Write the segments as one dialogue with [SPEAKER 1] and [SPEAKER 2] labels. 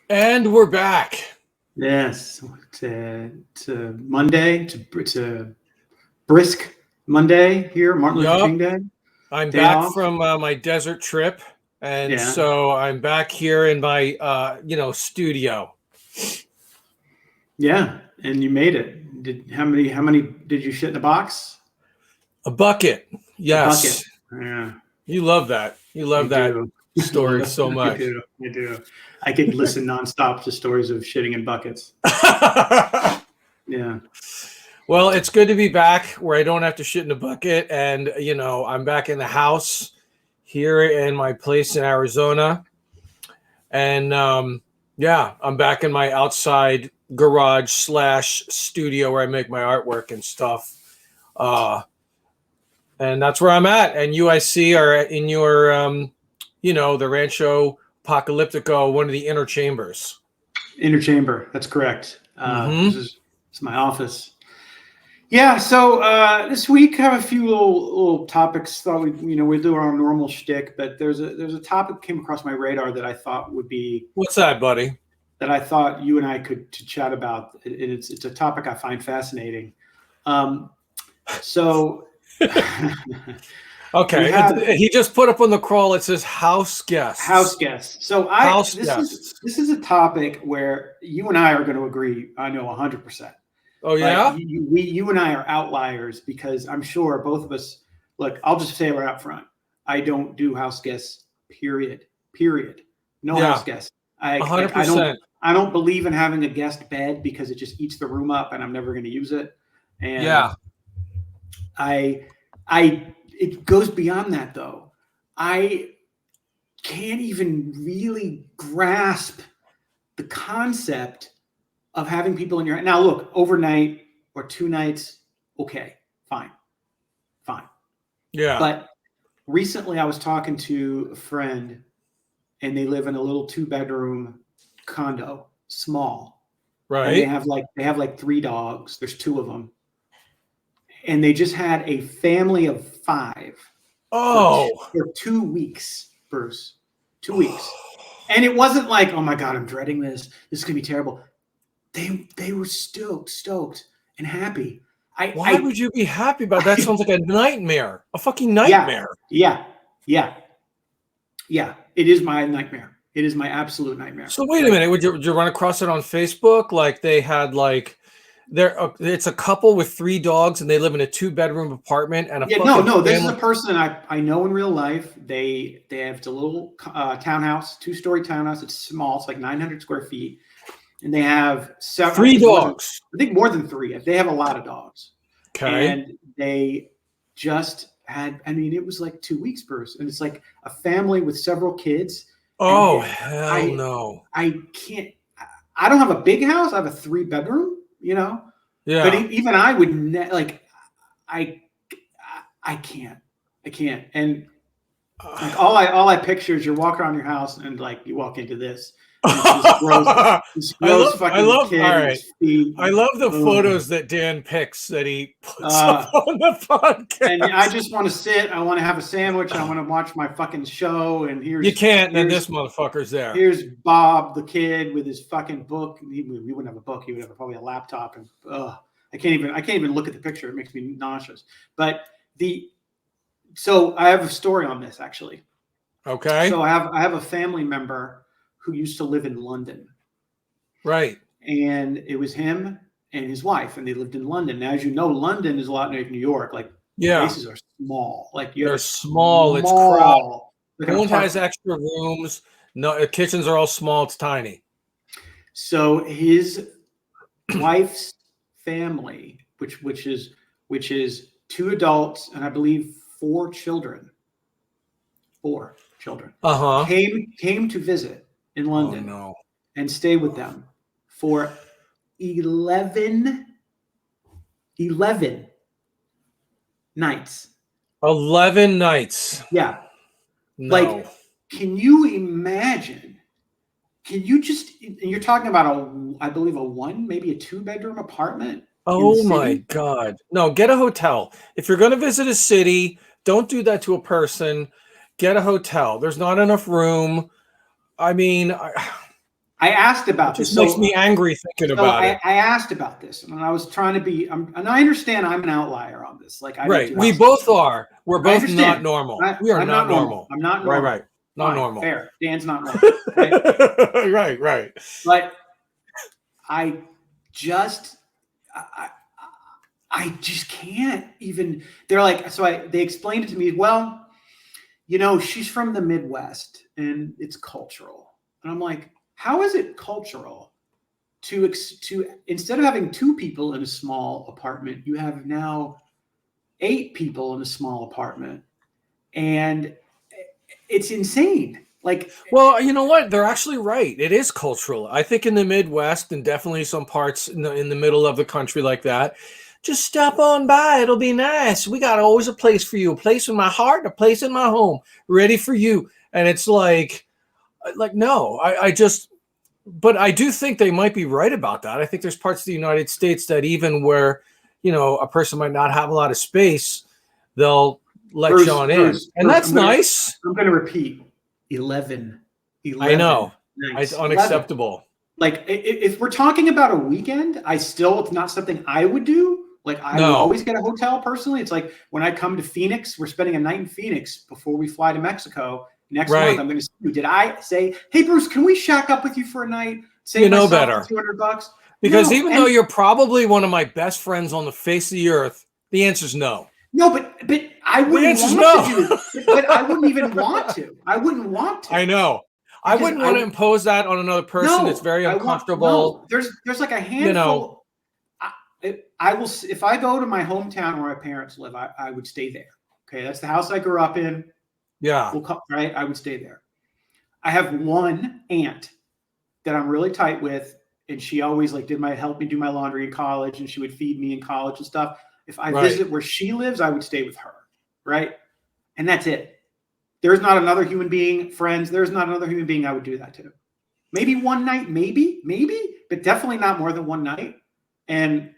[SPEAKER 1] And we're back.
[SPEAKER 2] Yes, to Monday, to brisk Monday here, Martin Luther
[SPEAKER 1] Yup.
[SPEAKER 2] King Day,
[SPEAKER 1] I'm
[SPEAKER 2] day
[SPEAKER 1] back
[SPEAKER 2] off.
[SPEAKER 1] from my desert trip. And
[SPEAKER 2] Yeah,
[SPEAKER 1] so I'm back here in my, studio.
[SPEAKER 2] yeah, and you made it. How many did you shit in a box?
[SPEAKER 1] A bucket.
[SPEAKER 2] A bucket.
[SPEAKER 1] Yes.
[SPEAKER 2] Yeah,
[SPEAKER 1] You love that. You
[SPEAKER 2] I
[SPEAKER 1] love that
[SPEAKER 2] do. I love
[SPEAKER 1] story
[SPEAKER 2] it.
[SPEAKER 1] so
[SPEAKER 2] I
[SPEAKER 1] much.
[SPEAKER 2] do. I do. I could listen nonstop to stories of shitting in buckets. Yeah.
[SPEAKER 1] Well, it's good to be back where I don't have to shit in a bucket. And, I'm back in the house here in my place in Arizona. And yeah, I'm back in my outside garage slash studio where I make my artwork and stuff. Uh, and that's where I'm at. And you, I see, are in your, the Rancho Apocalyptico, one of the inner chambers.
[SPEAKER 2] Inner chamber. That's correct. This
[SPEAKER 1] Mm-hmm.
[SPEAKER 2] is my office. Yeah, so this week I have a few little topics. Thought we do our normal shtick, but there's a topic came across my radar that I thought would be
[SPEAKER 1] What's that, buddy?
[SPEAKER 2] that I thought you and I could to chat about. And it's a topic I find fascinating. So we
[SPEAKER 1] Okay,
[SPEAKER 2] have
[SPEAKER 1] he just put up on the crawl. It says house guests.
[SPEAKER 2] house guests. So
[SPEAKER 1] House
[SPEAKER 2] this
[SPEAKER 1] guests.
[SPEAKER 2] is a topic where you and I are going to agree. I know 100%.
[SPEAKER 1] Oh
[SPEAKER 2] Like
[SPEAKER 1] yeah.
[SPEAKER 2] you and I are outliers because I'm sure both of us. Look, I'll just say right up front. I don't do house guests. Period. Period. No
[SPEAKER 1] Yeah.
[SPEAKER 2] house guests. I
[SPEAKER 1] 100%.
[SPEAKER 2] I don't believe in having a guest bed because it just eats the room up and I'm never going to use it. And
[SPEAKER 1] Yeah.
[SPEAKER 2] I it goes beyond that though. I can't even really grasp the concept of having people in your now look overnight or 2 nights, okay, fine.
[SPEAKER 1] Yeah.
[SPEAKER 2] But recently I was talking to a friend and they live in a little 2-bedroom condo, small. And
[SPEAKER 1] Right.
[SPEAKER 2] they have like 3 dogs. There's 2 of them. And they just had a family of 5
[SPEAKER 1] Oh.
[SPEAKER 2] for 2 weeks, Bruce. 2 weeks. And it wasn't like, oh my God, I'm dreading this. This is gonna be terrible. They were stoked and happy.
[SPEAKER 1] Why would you be happy about that? Sounds like a nightmare. A fucking
[SPEAKER 2] Yeah,
[SPEAKER 1] nightmare.
[SPEAKER 2] yeah. It is my nightmare. It is my absolute nightmare.
[SPEAKER 1] So wait a minute. Would you run across it on Facebook? Like they had it's a couple with 3 dogs and they live in a 2-bedroom apartment and a
[SPEAKER 2] Yeah,
[SPEAKER 1] fucking
[SPEAKER 2] no. This is a
[SPEAKER 1] family.
[SPEAKER 2] person I know in real life. They have a little townhouse, 2-story townhouse. It's small. It's like 900 square feet, and they have
[SPEAKER 1] 3 dogs.
[SPEAKER 2] I think more than 3. They have a lot of dogs,
[SPEAKER 1] Okay.
[SPEAKER 2] and they just had. I mean, it was like 2 weeks, Bruce, and it's like a family with several kids.
[SPEAKER 1] Oh
[SPEAKER 2] And
[SPEAKER 1] hell no.
[SPEAKER 2] I can't. I don't have a big house. I have a 3-bedroom.
[SPEAKER 1] Yeah.
[SPEAKER 2] But even I would like. I can't. And like all I picture is you're walking around your house and like you walk into this. And it's this gross fucking kid.
[SPEAKER 1] All right.
[SPEAKER 2] Feet.
[SPEAKER 1] I love the photos that Dan picks that he puts up on the podcast.
[SPEAKER 2] And I just want to sit. I want to have a sandwich. I want to watch my fucking show. And
[SPEAKER 1] you can't. Then this motherfucker's there.
[SPEAKER 2] Here's Bob, the kid, with his fucking book. He wouldn't have a book. He would have probably a laptop. And I can't even look at the picture. It makes me nauseous. But so I have a story on this actually.
[SPEAKER 1] Okay.
[SPEAKER 2] So I have a family member who used to live in London.
[SPEAKER 1] Right.
[SPEAKER 2] And it was him and his wife, and they lived in London. Now, as you know, London is a lot like New York. Like places are small. Like
[SPEAKER 1] they're small. It's crowded. No one has extra rooms. No, kitchens are all small. It's tiny.
[SPEAKER 2] So his wife's family, which is 2 adults and I believe 4 children. 4 children. Came to visit in London and stay with them for 11 nights.
[SPEAKER 1] 11 nights.
[SPEAKER 2] Yeah.
[SPEAKER 1] No.
[SPEAKER 2] Like, can you imagine? Can you just? You're talking about I believe maybe a 2-bedroom apartment.
[SPEAKER 1] Oh my God! No, get a hotel. If you're going to visit a city, don't do that to a person. Get a hotel. There's not enough room. I mean,
[SPEAKER 2] I asked about
[SPEAKER 1] It
[SPEAKER 2] this.
[SPEAKER 1] just makes me angry thinking about it.
[SPEAKER 2] I asked about this, and I was trying to be. And I understand I'm an outlier on this. Like I
[SPEAKER 1] Right.
[SPEAKER 2] do
[SPEAKER 1] We both are. We're both not normal. We are
[SPEAKER 2] I'm
[SPEAKER 1] not normal.
[SPEAKER 2] I'm not normal.
[SPEAKER 1] Right. Not
[SPEAKER 2] Fine,
[SPEAKER 1] normal.
[SPEAKER 2] fair. Dan's not normal. Right.
[SPEAKER 1] Right.
[SPEAKER 2] But I just, I just can't even. They're like, they explained it to me. Well, she's from the Midwest, and it's cultural. And I'm like, how is it cultural to instead of having 2 people in a small apartment, you have now 8 people in a small apartment, and it's insane. Like,
[SPEAKER 1] well, you know what? They're actually right. It is cultural. I think in the Midwest and definitely some parts in the middle of the country like that, just stop on by. It'll be nice. We got always a place for you, a place in my heart, a place in my home, ready for you. And it's like no, but I do think they might be right about that. I think there's parts of the United States that even where, a person might not have a lot of space, they'll let
[SPEAKER 2] Bruce,
[SPEAKER 1] you on in. And that's nice.
[SPEAKER 2] I'm going to repeat 11.
[SPEAKER 1] I know.
[SPEAKER 2] Nice.
[SPEAKER 1] It's unacceptable.
[SPEAKER 2] 11. Like, if we're talking about a weekend, it's not something I would do. Like, I would always get a hotel personally. It's like when I come to Phoenix, we're spending a night in Phoenix before we fly to Mexico. Next month, I'm going to see you. Did I say, hey, Bruce, can we shack up with you for a night? Save
[SPEAKER 1] better.
[SPEAKER 2] $200?
[SPEAKER 1] Because even though you're probably one of my best friends on the face of the earth, the answer is no.
[SPEAKER 2] No, but I wouldn't want to do it. But I wouldn't even want to. I wouldn't want to.
[SPEAKER 1] I know. I wouldn't want to impose that on another person. No, it's very uncomfortable.
[SPEAKER 2] There's like a handful. I will, if I go to my hometown where my parents live, I would stay there. Okay, that's the house I grew up in.
[SPEAKER 1] Yeah.
[SPEAKER 2] Right? I would stay there. I have one aunt that I'm really tight with, and she always helped me do my laundry in college, and she would feed me in college and stuff. If I visit where she lives, I would stay with her. Right? And that's it. There's not another human being, friends. There's not another human being I would do that to. Maybe one night, maybe, but definitely not more than one night. And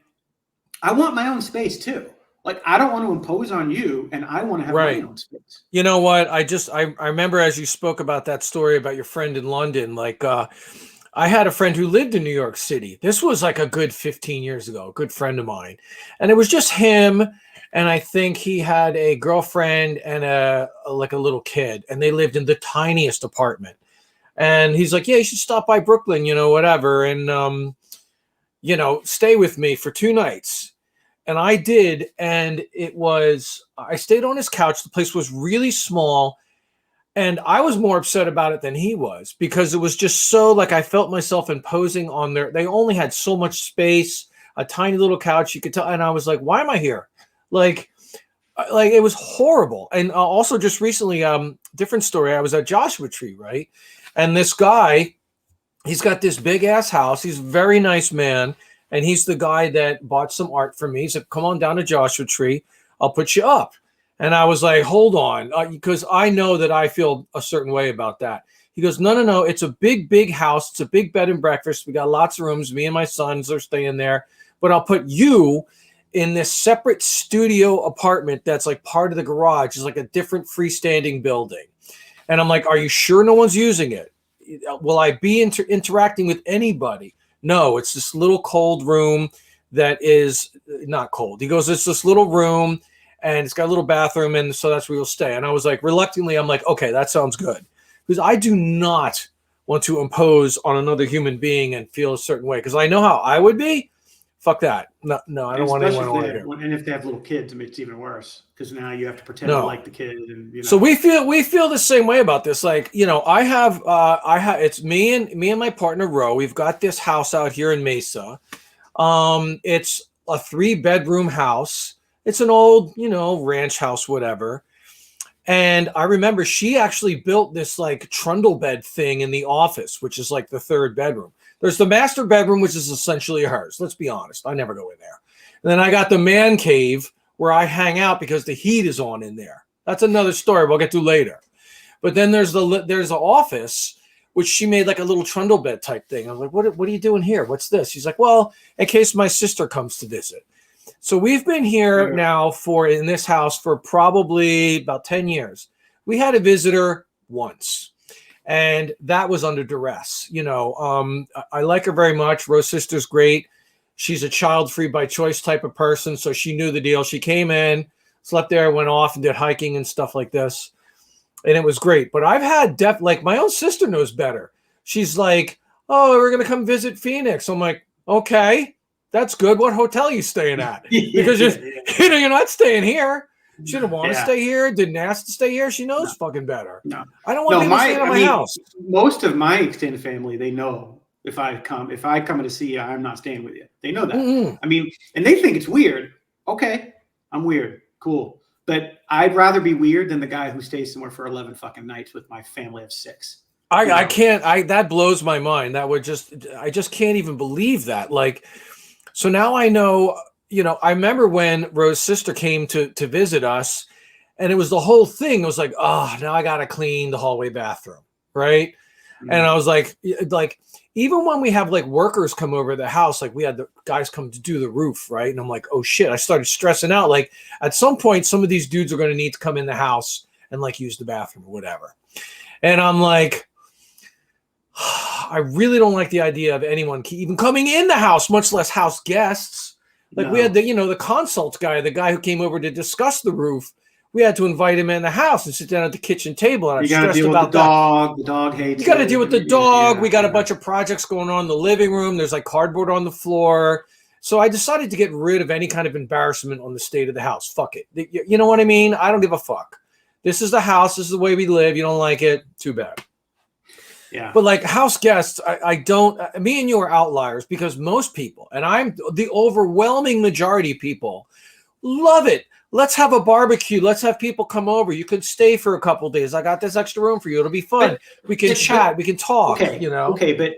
[SPEAKER 2] I want my own space too. Like, I don't want to impose on you, and I want to have my own space.
[SPEAKER 1] You know what? I remember as you spoke about that story about your friend in London, I had a friend who lived in New York City. This was like a good 15 years ago, a good friend of mine. And it was just him. And I think he had a girlfriend and a little kid, and they lived in the tiniest apartment. And he's like, yeah, you should stop by Brooklyn, whatever. And, stay with me for 2 nights. And I did. And I stayed on his couch. The place was really small. And I was more upset about it than he was, because it was just so I felt myself imposing on they only had so much space, a tiny little couch. You could tell. And I was like, why am I here? Like it was horrible. And also just recently, different story. I was at Joshua Tree, right? And this guy, he's got this big ass house. He's a very nice man. And he's the guy that bought some art for me. He said, come on down to Joshua Tree. I'll put you up. And I was like, hold on, because I know that I feel a certain way about that. He goes, no. It's a big, big house. It's a big bed and breakfast. We got lots of rooms. Me and my sons are staying there. But I'll put you in this separate studio apartment that's like part of the garage. It's like a different freestanding building. And I'm like, are you sure no one's using it? Will I be interacting with anybody? No, it's this little cold room that is not cold. He goes, it's this little room, and it's got a little bathroom, and so that's where you'll stay. And I was like, reluctantly, I'm like, okay, that sounds good. Because I do not want to impose on another human being and feel a certain way. Because I know how I would be. Fuck that. No, I don't want anyone over here.
[SPEAKER 2] And if they have little kids, it's even worse, because now you have to pretend to like the kid. And
[SPEAKER 1] So we feel the same way about this. I have it's me and my partner Ro. We've got this house out here in Mesa. It's a 3-bedroom house. It's an old, ranch house, whatever. And I remember she actually built this trundle bed thing in the office, which is like the 3rd bedroom. There's the master bedroom, which is essentially hers. Let's be honest. I never go in there. And then I got the man cave where I hang out because the heat is on in there. That's another story we'll get to later. But then there's the office, which she made like a little trundle bed type thing. I was like, what are you doing here? What's this? She's like, well, in case my sister comes to visit. So we've been here now in this house for probably about 10 years. We had a visitor once. And that was under duress. I like her very much. Rose sister's great. She's a child free by choice type of person. So she knew the deal. She came in, slept there, went off and did hiking and stuff like this. And it was great. But I've had like my own sister knows better. She's like, oh, we're going to come visit Phoenix. I'm like, okay, that's good. What hotel are you staying at? Because you're not staying here. She didn't want to stay here. Didn't ask to stay here. She knows fucking better.
[SPEAKER 2] No,
[SPEAKER 1] I don't want people staying at my house.
[SPEAKER 2] Most of my extended family, they know if I come in to see you, I'm not staying with you. They know that. I mean, and they think it's weird. Okay, I'm weird. Cool. But I'd rather be weird than the guy who stays somewhere for 11 fucking nights with my family of 6.
[SPEAKER 1] I can't. That blows my mind. I just can't even believe that. Like, so now I know. I remember when Rose's sister came to visit us, and it was the whole thing. It was like, oh, now I gotta clean the hallway bathroom, right? And I was like, even when we have like workers come over the house, like we had the guys come to do the roof, right? And I'm like, oh shit, I started stressing out. Like at some point, some of these dudes are going to need to come in the house and like use the bathroom or whatever. And I'm like, I really don't like the idea of anyone even coming in the house, much less house guests. Like we had the consult guy, the guy who came over to discuss the roof. We had to invite him in the house and sit down at the kitchen table. And I was stressed about that.
[SPEAKER 2] The dog hates.
[SPEAKER 1] You got to deal with the dog. We got a bunch of projects going on in the living room. There's like cardboard on the floor. So I decided to get rid of any kind of embarrassment on the state of the house. Fuck it. You know what I mean? I don't give a fuck. This is the house. This is the way we live. You don't like it? Too bad.
[SPEAKER 2] Yeah.
[SPEAKER 1] But like house guests, I don't. Me and you are outliers because most people, and I'm the overwhelming majority of people, love it. Let's have a barbecue. Let's have people come over. You could stay for a couple of days. I got this extra room for you. It'll be fun. We can chat. We can talk.
[SPEAKER 2] Okay. Okay, but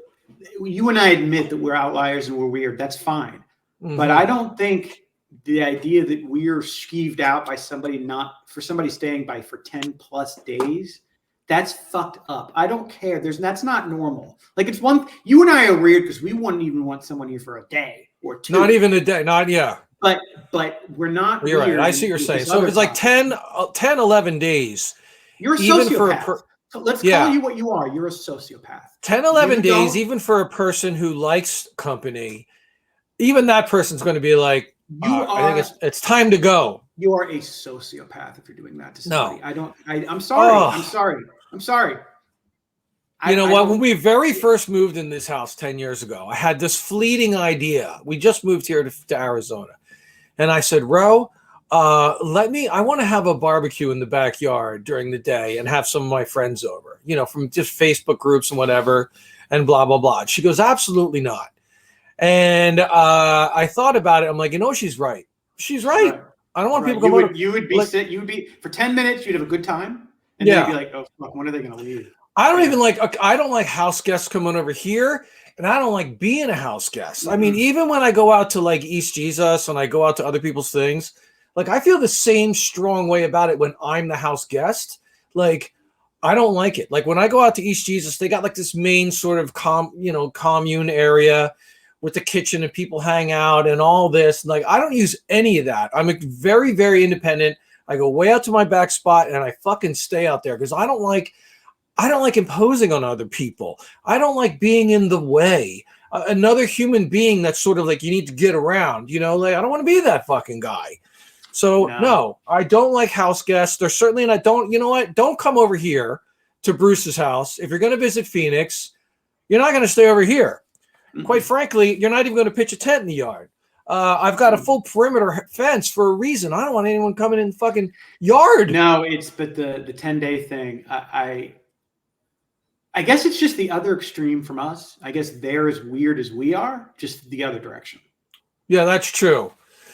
[SPEAKER 2] you and I admit that we're outliers and we're weird. That's fine. But I don't think the idea that we're skeeved out by somebody staying for 10 plus days, that's fucked up. I don't care. That's not normal. Like you and I are weird because we wouldn't even want someone here for a day or 2.
[SPEAKER 1] Not even a day.
[SPEAKER 2] But we're not.
[SPEAKER 1] You're right. I see what you're saying. So if it's like 10, 11 days.
[SPEAKER 2] You're a sociopath. So let's call you what you are. You're a sociopath.
[SPEAKER 1] 10, 11 days, even for a person who likes company, even that person's going to be like, I think it's time to go.
[SPEAKER 2] You are a sociopath if you're doing that to somebody.
[SPEAKER 1] No.
[SPEAKER 2] I'm sorry. I'm sorry.
[SPEAKER 1] You know what? When we very first moved in this house 10 years ago, I had this fleeting idea. We just moved here to Arizona. And I said, Ro, I want to have a barbecue in the backyard during the day and have some of my friends over, from just Facebook groups and whatever, and blah, blah, blah. And she goes, absolutely not. And I thought about it. I'm like, she's right. She's right. I don't want people to come over.
[SPEAKER 2] You would be for 10 minutes, you'd have a good time. And then you'd be like, oh, fuck, when are they going to leave?
[SPEAKER 1] I don't like house guests coming over here. And I don't like being a house guest. I mean, even when I go out to like East Jesus and I go out to other people's things, like I feel the same strong way about it when I'm the house guest. Like, I don't like it. Like when I go out to East Jesus, they got like this main sort of commune area with the kitchen and people hang out and all this. Like, I don't use any of that. I'm very, very independent. I go way out to my back spot and I fucking stay out there because I don't like imposing on other people. I don't like being in the way. Another human being that's sort of like you need to get around, like I don't want to be that fucking guy. So no, I don't like house guests. There's certainly, and I don't, don't come over here to Bruce's house. If you're going to visit Phoenix, you're not going to stay over here. Quite frankly, you're not even going to pitch a tent in the yard. I've got a full perimeter fence for a reason. I don't want anyone coming in the fucking yard.
[SPEAKER 2] No, but the 10-day thing, I guess it's just the other extreme from us. I guess they're as weird as we are, just the other direction.
[SPEAKER 1] Yeah, that's true.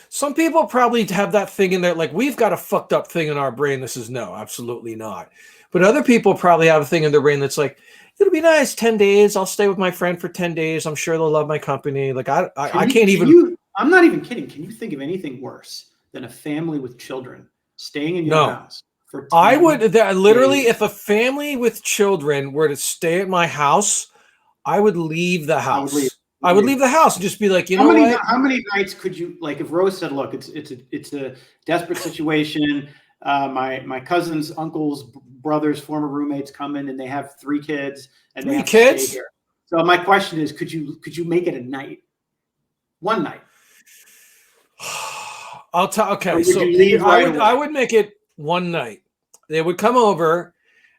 [SPEAKER 1] Some people probably have that thing in there, like we've got a fucked up thing in our brain. This is no, absolutely not. But other people probably have a thing in their brain that's like, it'll be nice, 10 days. I'll stay with my friend for 10 days. I'm sure they'll love my company. Like I'm not even kidding. Can you think of anything worse than a family with children staying in your house? I would literally, if a family with children were to stay at my house, I would leave the house. I would leave the house and just be like,
[SPEAKER 2] how many nights could you, like if Rose said, look, it's a desperate situation. My cousin's uncle's brother's former roommates come in, and they have 3 kids, and they
[SPEAKER 1] 3
[SPEAKER 2] have to
[SPEAKER 1] kids?
[SPEAKER 2] stay here. So my question is, could you make it a night, one night?
[SPEAKER 1] I'll tell. Okay,
[SPEAKER 2] Or would
[SPEAKER 1] so
[SPEAKER 2] you leave right away?
[SPEAKER 1] I would make it one night. They would come over,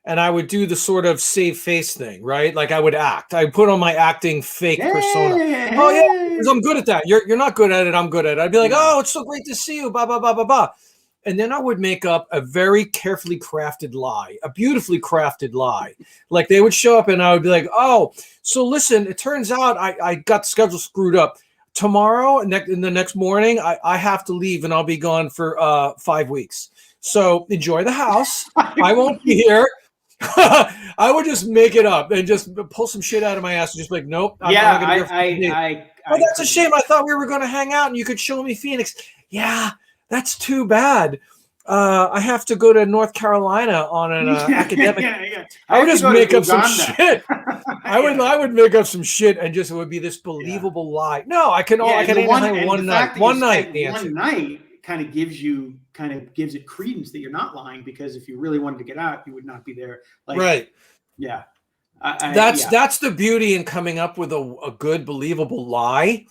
[SPEAKER 1] and I would do the sort of save face thing, right? Like I would act. I put on my acting fake persona. Oh yeah, because I'm good at that. You're not good at it. I'm good at it. I'd be like, oh, it's so great to see you. Blah blah blah blah blah. And then I would make up a very carefully crafted lie, a beautifully crafted lie. Like they would show up, and I would be like, oh, so listen, it turns out I got the schedule screwed up. Tomorrow, in the next morning, I have to leave, and I'll be gone for 5 weeks. So enjoy the house. I won't be here. I would just make it up and just pull some shit out of my ass and just be like, nope. I'm not gonna oh, that's a shame. I thought we were going to hang out and you could show me Phoenix. Yeah, that's too bad. I have to go to North Carolina on an academic. I would just make up some shit. I would make up some shit and just it would be this believable lie. No, I can one night. One night
[SPEAKER 2] kind of gives it credence that you're not lying, because if you really wanted to get out, you would not be there. Like,
[SPEAKER 1] right.
[SPEAKER 2] Yeah.
[SPEAKER 1] That's the beauty in coming up with a good believable lie.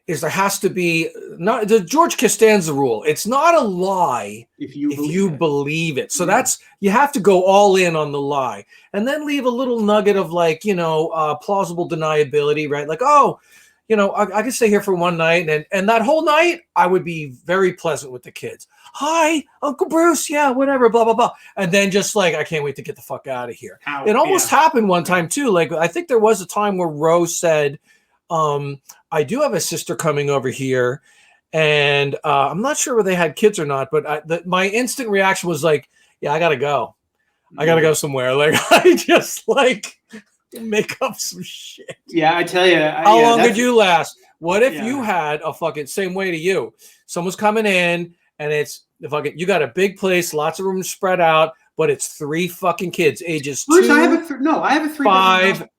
[SPEAKER 1] Is there has to be not the George Costanza rule. It's not a lie if you believe it. So that's you have to go all in on the lie, and then leave a little nugget of like plausible deniability, right? Like I could stay here for one night, and that whole night I would be very pleasant with the kids. Hi, Uncle Bruce. Yeah, whatever. Blah blah blah. And then just like I can't wait to get the fuck out of here. It almost happened one time too. Like I think there was a time where Rose said, I do have a sister coming over here, and I'm not sure whether they had kids or not, but my instant reaction was like, yeah, I gotta go. I gotta go somewhere. Like I just like make up some shit.
[SPEAKER 2] Yeah, I tell you.
[SPEAKER 1] How long did you last? What if you had a fucking same way to you? Someone's coming in, and it's the fucking you got a big place, lots of room spread out, but it's 3 fucking kids, ages
[SPEAKER 2] Bruce,
[SPEAKER 1] 2,
[SPEAKER 2] I have a 3
[SPEAKER 1] 5,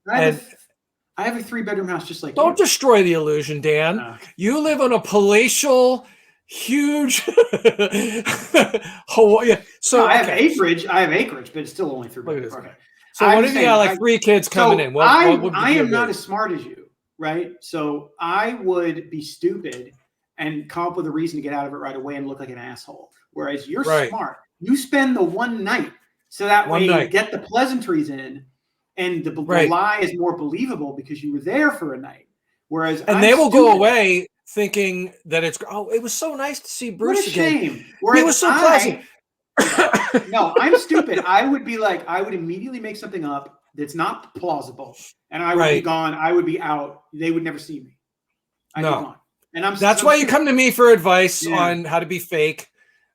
[SPEAKER 2] I have a 3-bedroom house just like
[SPEAKER 1] Don't destroy the illusion, Dan. You live on a palatial, huge Hawaii. So
[SPEAKER 2] I have acreage. But it's still only 3 bedrooms. Okay.
[SPEAKER 1] So what if you got like 3 kids coming in?
[SPEAKER 2] I am not as smart as you, right? So I would be stupid and come up with a reason to get out of it right away and look like an asshole. Whereas you're smart. You spend the one night, so that way you get the pleasantries in. And the lie is more believable because you were there for a night. Whereas
[SPEAKER 1] they will go away thinking that it was so nice to see Bruce again.
[SPEAKER 2] Shame.
[SPEAKER 1] He was so pleasant.
[SPEAKER 2] No, I'm stupid. I would immediately make something up that's not plausible, and I would be gone. I would be out. They would never see me. I'd be gone. And that's
[SPEAKER 1] why you come to me for advice on how to be fake,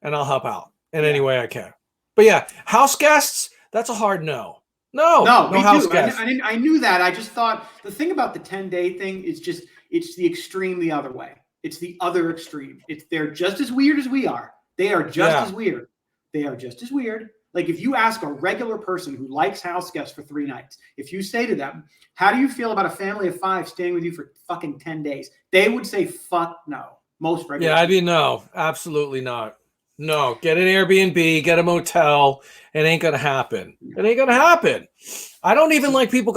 [SPEAKER 1] and I'll help out in any way I can. But yeah, house guests, that's a hard no. No house guests.
[SPEAKER 2] I knew that. I just thought the thing about the 10-day thing is just it's the extreme the other way. It's the other extreme. They're just as weird as we are. They are just as weird. They are just as weird. Like if you ask a regular person who likes house guests for 3 nights, if you say to them, how do you feel about a family of 5 staying with you for fucking 10 days? They would say, fuck no. Most regular.
[SPEAKER 1] Yeah, I'd be no. Absolutely not. No, get an Airbnb, get a motel. It ain't gonna happen. It ain't gonna happen. I don't like people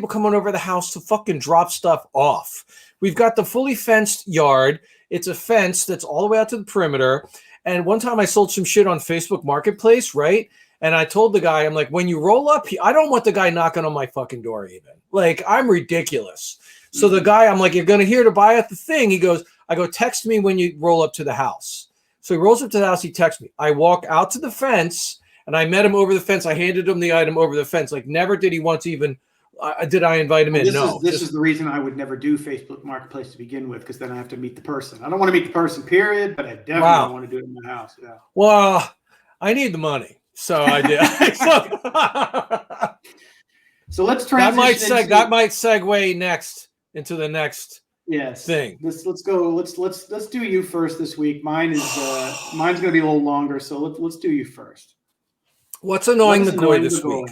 [SPEAKER 1] coming over the house to fucking drop stuff off. We've got the fully fenced yard. It's a fence that's all the way out to the perimeter. And one time I sold some shit on Facebook Marketplace, right? And I told the guy, I'm like, when you roll up, I don't want the guy knocking on my fucking door even. Like, I'm ridiculous. So the guy, I'm like, you're gonna here to buy at the thing. He goes, I go, text me when you roll up to the house. So he rolls up to the house. He texts me. I walk out to the fence, and I met him over the fence. I handed him the item over the fence. Like never did he once even. Did I invite him in?
[SPEAKER 2] This is the reason I would never do Facebook Marketplace to begin with, because then I have to meet the person. I don't want to meet the person, period. But I definitely want to do it in my house. Yeah.
[SPEAKER 1] Well, I need the money, so I did.
[SPEAKER 2] So let's transition.
[SPEAKER 1] That might segue next into the next. Thing.
[SPEAKER 2] Let's go. Let's do you first this week. Mine's gonna be a little longer, so let's do you first.
[SPEAKER 1] What's annoying the Goy this week?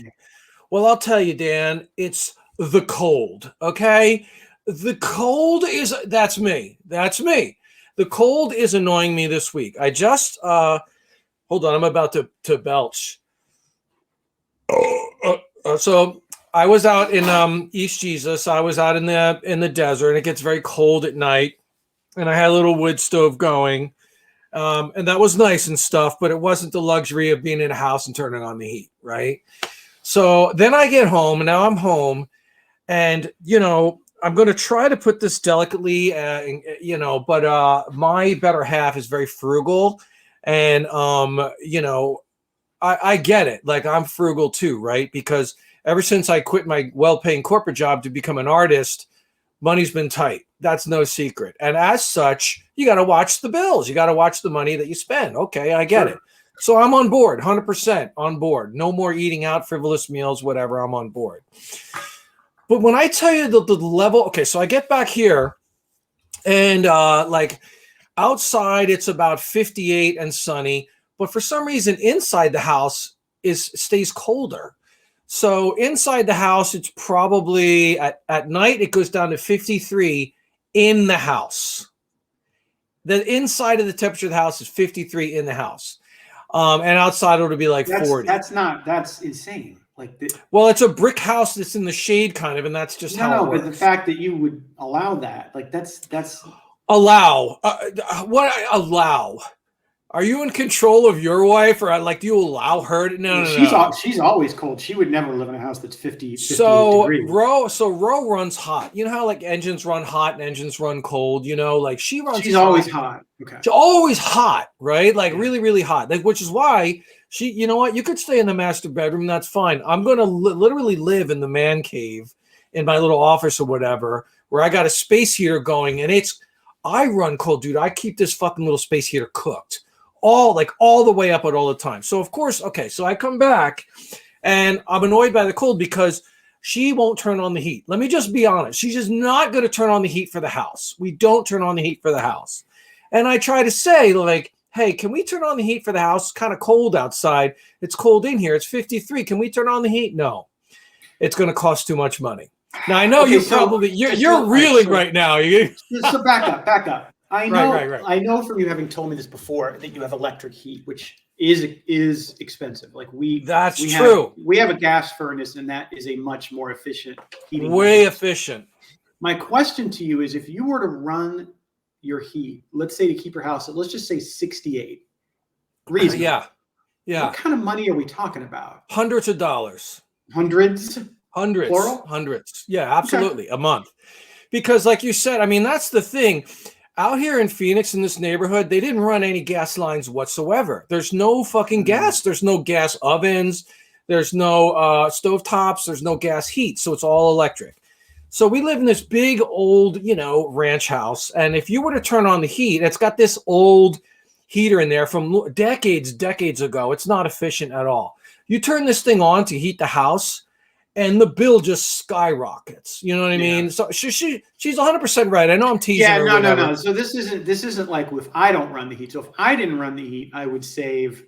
[SPEAKER 1] Well, I'll tell you, Dan. It's the cold. Okay, the cold that's me. The cold is annoying me this week. I just Hold on, I'm about to belch. So I was out in East Jesus. I was out in the desert, and it gets very cold at night. And I had a little wood stove going, and that was nice and stuff. But it wasn't the luxury of being in a house and turning on the heat, right? So then I get home, and now I'm home, and I'm going to try to put this delicately, but my better half is very frugal, and I get it. Like, I'm frugal too, right? Because ever since I quit my well-paying corporate job to become an artist, money's been tight. That's no secret. And as such, you got to watch the bills. You got to watch the money that you spend. Okay, I get it. So I'm on board, 100% on board. No more eating out, frivolous meals, whatever. I'm on board. But when I tell you the level, okay, so I get back here, and like outside it's about 58 and sunny, but for some reason inside the house stays colder. So inside the house, it's probably at night it goes down to 53 in the house. The inside of the temperature of the house is 53 in the house. And outside it'll be like 40.
[SPEAKER 2] That's insane.
[SPEAKER 1] Well, it's a brick house that's in the shade, kind of, and that's just how it works.
[SPEAKER 2] But the fact that you would allow that, like that's
[SPEAKER 1] allow what allow? Are you in control of your wife, or do you allow her to? No.
[SPEAKER 2] She's always cold. She would never live in a house that's 58 degrees.
[SPEAKER 1] Ro runs hot. You know how engines run hot and engines run cold. She runs.
[SPEAKER 2] She's always hot. Okay.
[SPEAKER 1] She's always hot, right? Really, really hot. Which is why she. You know what? You could stay in the master bedroom. That's fine. I'm gonna literally live in the man cave, in my little office or whatever, where I got a space heater going, and I run cold, dude. I keep this fucking little space heater cooked. All the way up at all the time. So of course, okay, so I come back and I'm annoyed by the cold because she won't turn on the heat. Let me just be honest. She's just not going to turn on the heat for the house. We don't turn on the heat for the house. And I try to say, hey, can we turn on the heat for the house? It's kind of cold outside. It's cold in here. It's 53. Can we turn on the heat? No. It's going to cost too much money. Now I know you're reeling right now.
[SPEAKER 2] So back up. I know. Right. I know from you having told me this before that you have electric heat, which is expensive.
[SPEAKER 1] That's true.
[SPEAKER 2] We have a gas furnace, and that is a much more efficient heating.
[SPEAKER 1] Way efficient.
[SPEAKER 2] My question to you is, if you were to run your heat, let's say to keep your house at, let's just say 68. Reasonable.
[SPEAKER 1] Yeah.
[SPEAKER 2] What kind of money are we talking about?
[SPEAKER 1] Hundreds of dollars.
[SPEAKER 2] Hundreds.
[SPEAKER 1] Plural? Hundreds. Yeah, absolutely. Okay. A month. Because like you said, that's the thing. Out here in Phoenix, in this neighborhood, they didn't run any gas lines whatsoever. There's no fucking gas. There's no gas ovens. There's no stovetops. There's no gas heat. So it's all electric. So we live in this big old, ranch house. And if you were to turn on the heat, it's got this old heater in there from decades ago. It's not efficient at all. You turn this thing on to heat the house, and the bill just skyrockets. You know what I mean? So she's 100% right. I know I'm teasing her.
[SPEAKER 2] Yeah, no. So this isn't like if I don't run the heat. So if I didn't run the heat, I would save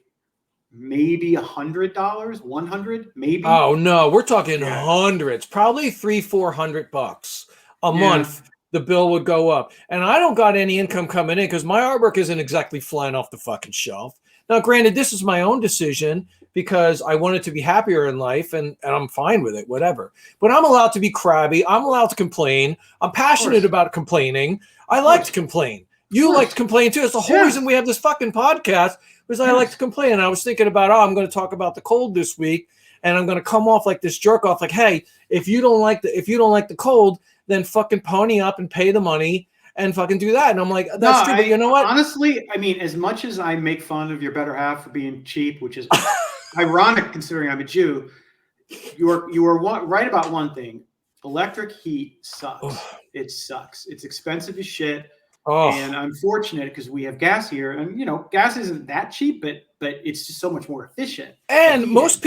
[SPEAKER 2] maybe $100, $100, maybe.
[SPEAKER 1] Oh no, we're talking hundreds, probably $300-400 a month. The bill would go up, and I don't got any income coming in because my artwork isn't exactly flying off the fucking shelf. Now, granted, this is my own decision because I wanted to be happier in life, and I'm fine with it, whatever. But I'm allowed to be crabby. I'm allowed to complain. I'm passionate about complaining. I like to complain. You like to complain too. It's the whole reason we have this fucking podcast, because I like to complain. And I was thinking about, I'm going to talk about the cold this week, and I'm going to come off like this jerk off, like, hey, if you don't like the cold, then fucking pony up and pay the money and fucking do that. And I'm like, that's true. But you know what?
[SPEAKER 2] Honestly, as much as I make fun of your better half for being cheap, which is ironic considering I'm a Jew, you are right about one thing. Electric heat sucks. It sucks. It's expensive as shit. And I'm fortunate because we have gas here, and gas isn't that cheap, but it's just so much more efficient.
[SPEAKER 1] And most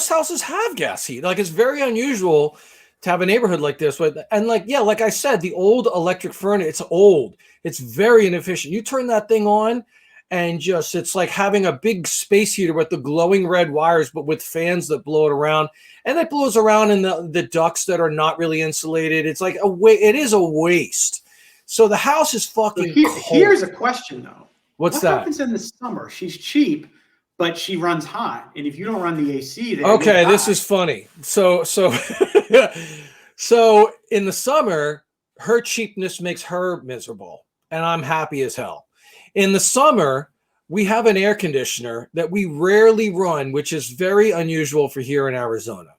[SPEAKER 1] houses have gas heat. It's very unusual to have a neighborhood like this. And like I said, the old electric furnace, it's old. It's very inefficient. You turn that thing on, and it's like having a big space heater with the glowing red wires, but with fans that blow it around, and it blows around in the ducts that are not really insulated. It's like it is a waste. So the house is fucking cold.
[SPEAKER 2] Here's a question though.
[SPEAKER 1] What
[SPEAKER 2] happens in the summer? She's cheap, but she runs hot. And if you don't run the AC, then
[SPEAKER 1] okay, this is funny. So so in the summer, her cheapness makes her miserable, and I'm happy as hell. In the summer, we have an air conditioner that we rarely run, which is very unusual for here in Arizona.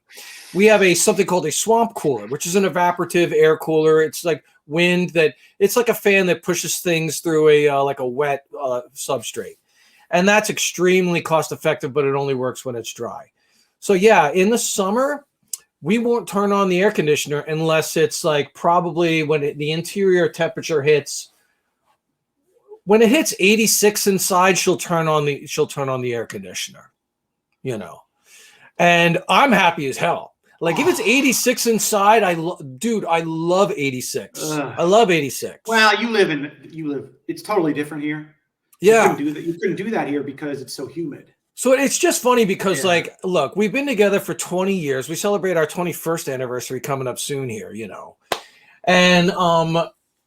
[SPEAKER 1] We have something called a swamp cooler, which is an evaporative air cooler. It's like wind it's like a fan that pushes things through like a wet substrate. And that's extremely cost effective, but it only works when it's dry. So yeah, in the summer, we won't turn on the air conditioner unless it's like probably when the interior temperature hits. When it hits 86 inside, she'll turn on the air conditioner, and I'm happy as hell. Like if it's 86 inside, I love 86. I love 86.
[SPEAKER 2] Well, you live. It's totally different here.
[SPEAKER 1] Yeah,
[SPEAKER 2] you couldn't do that here because it's so humid.
[SPEAKER 1] So it's just funny because, like, look, we've been together for 20 years. We celebrate our 21st anniversary coming up soon here, and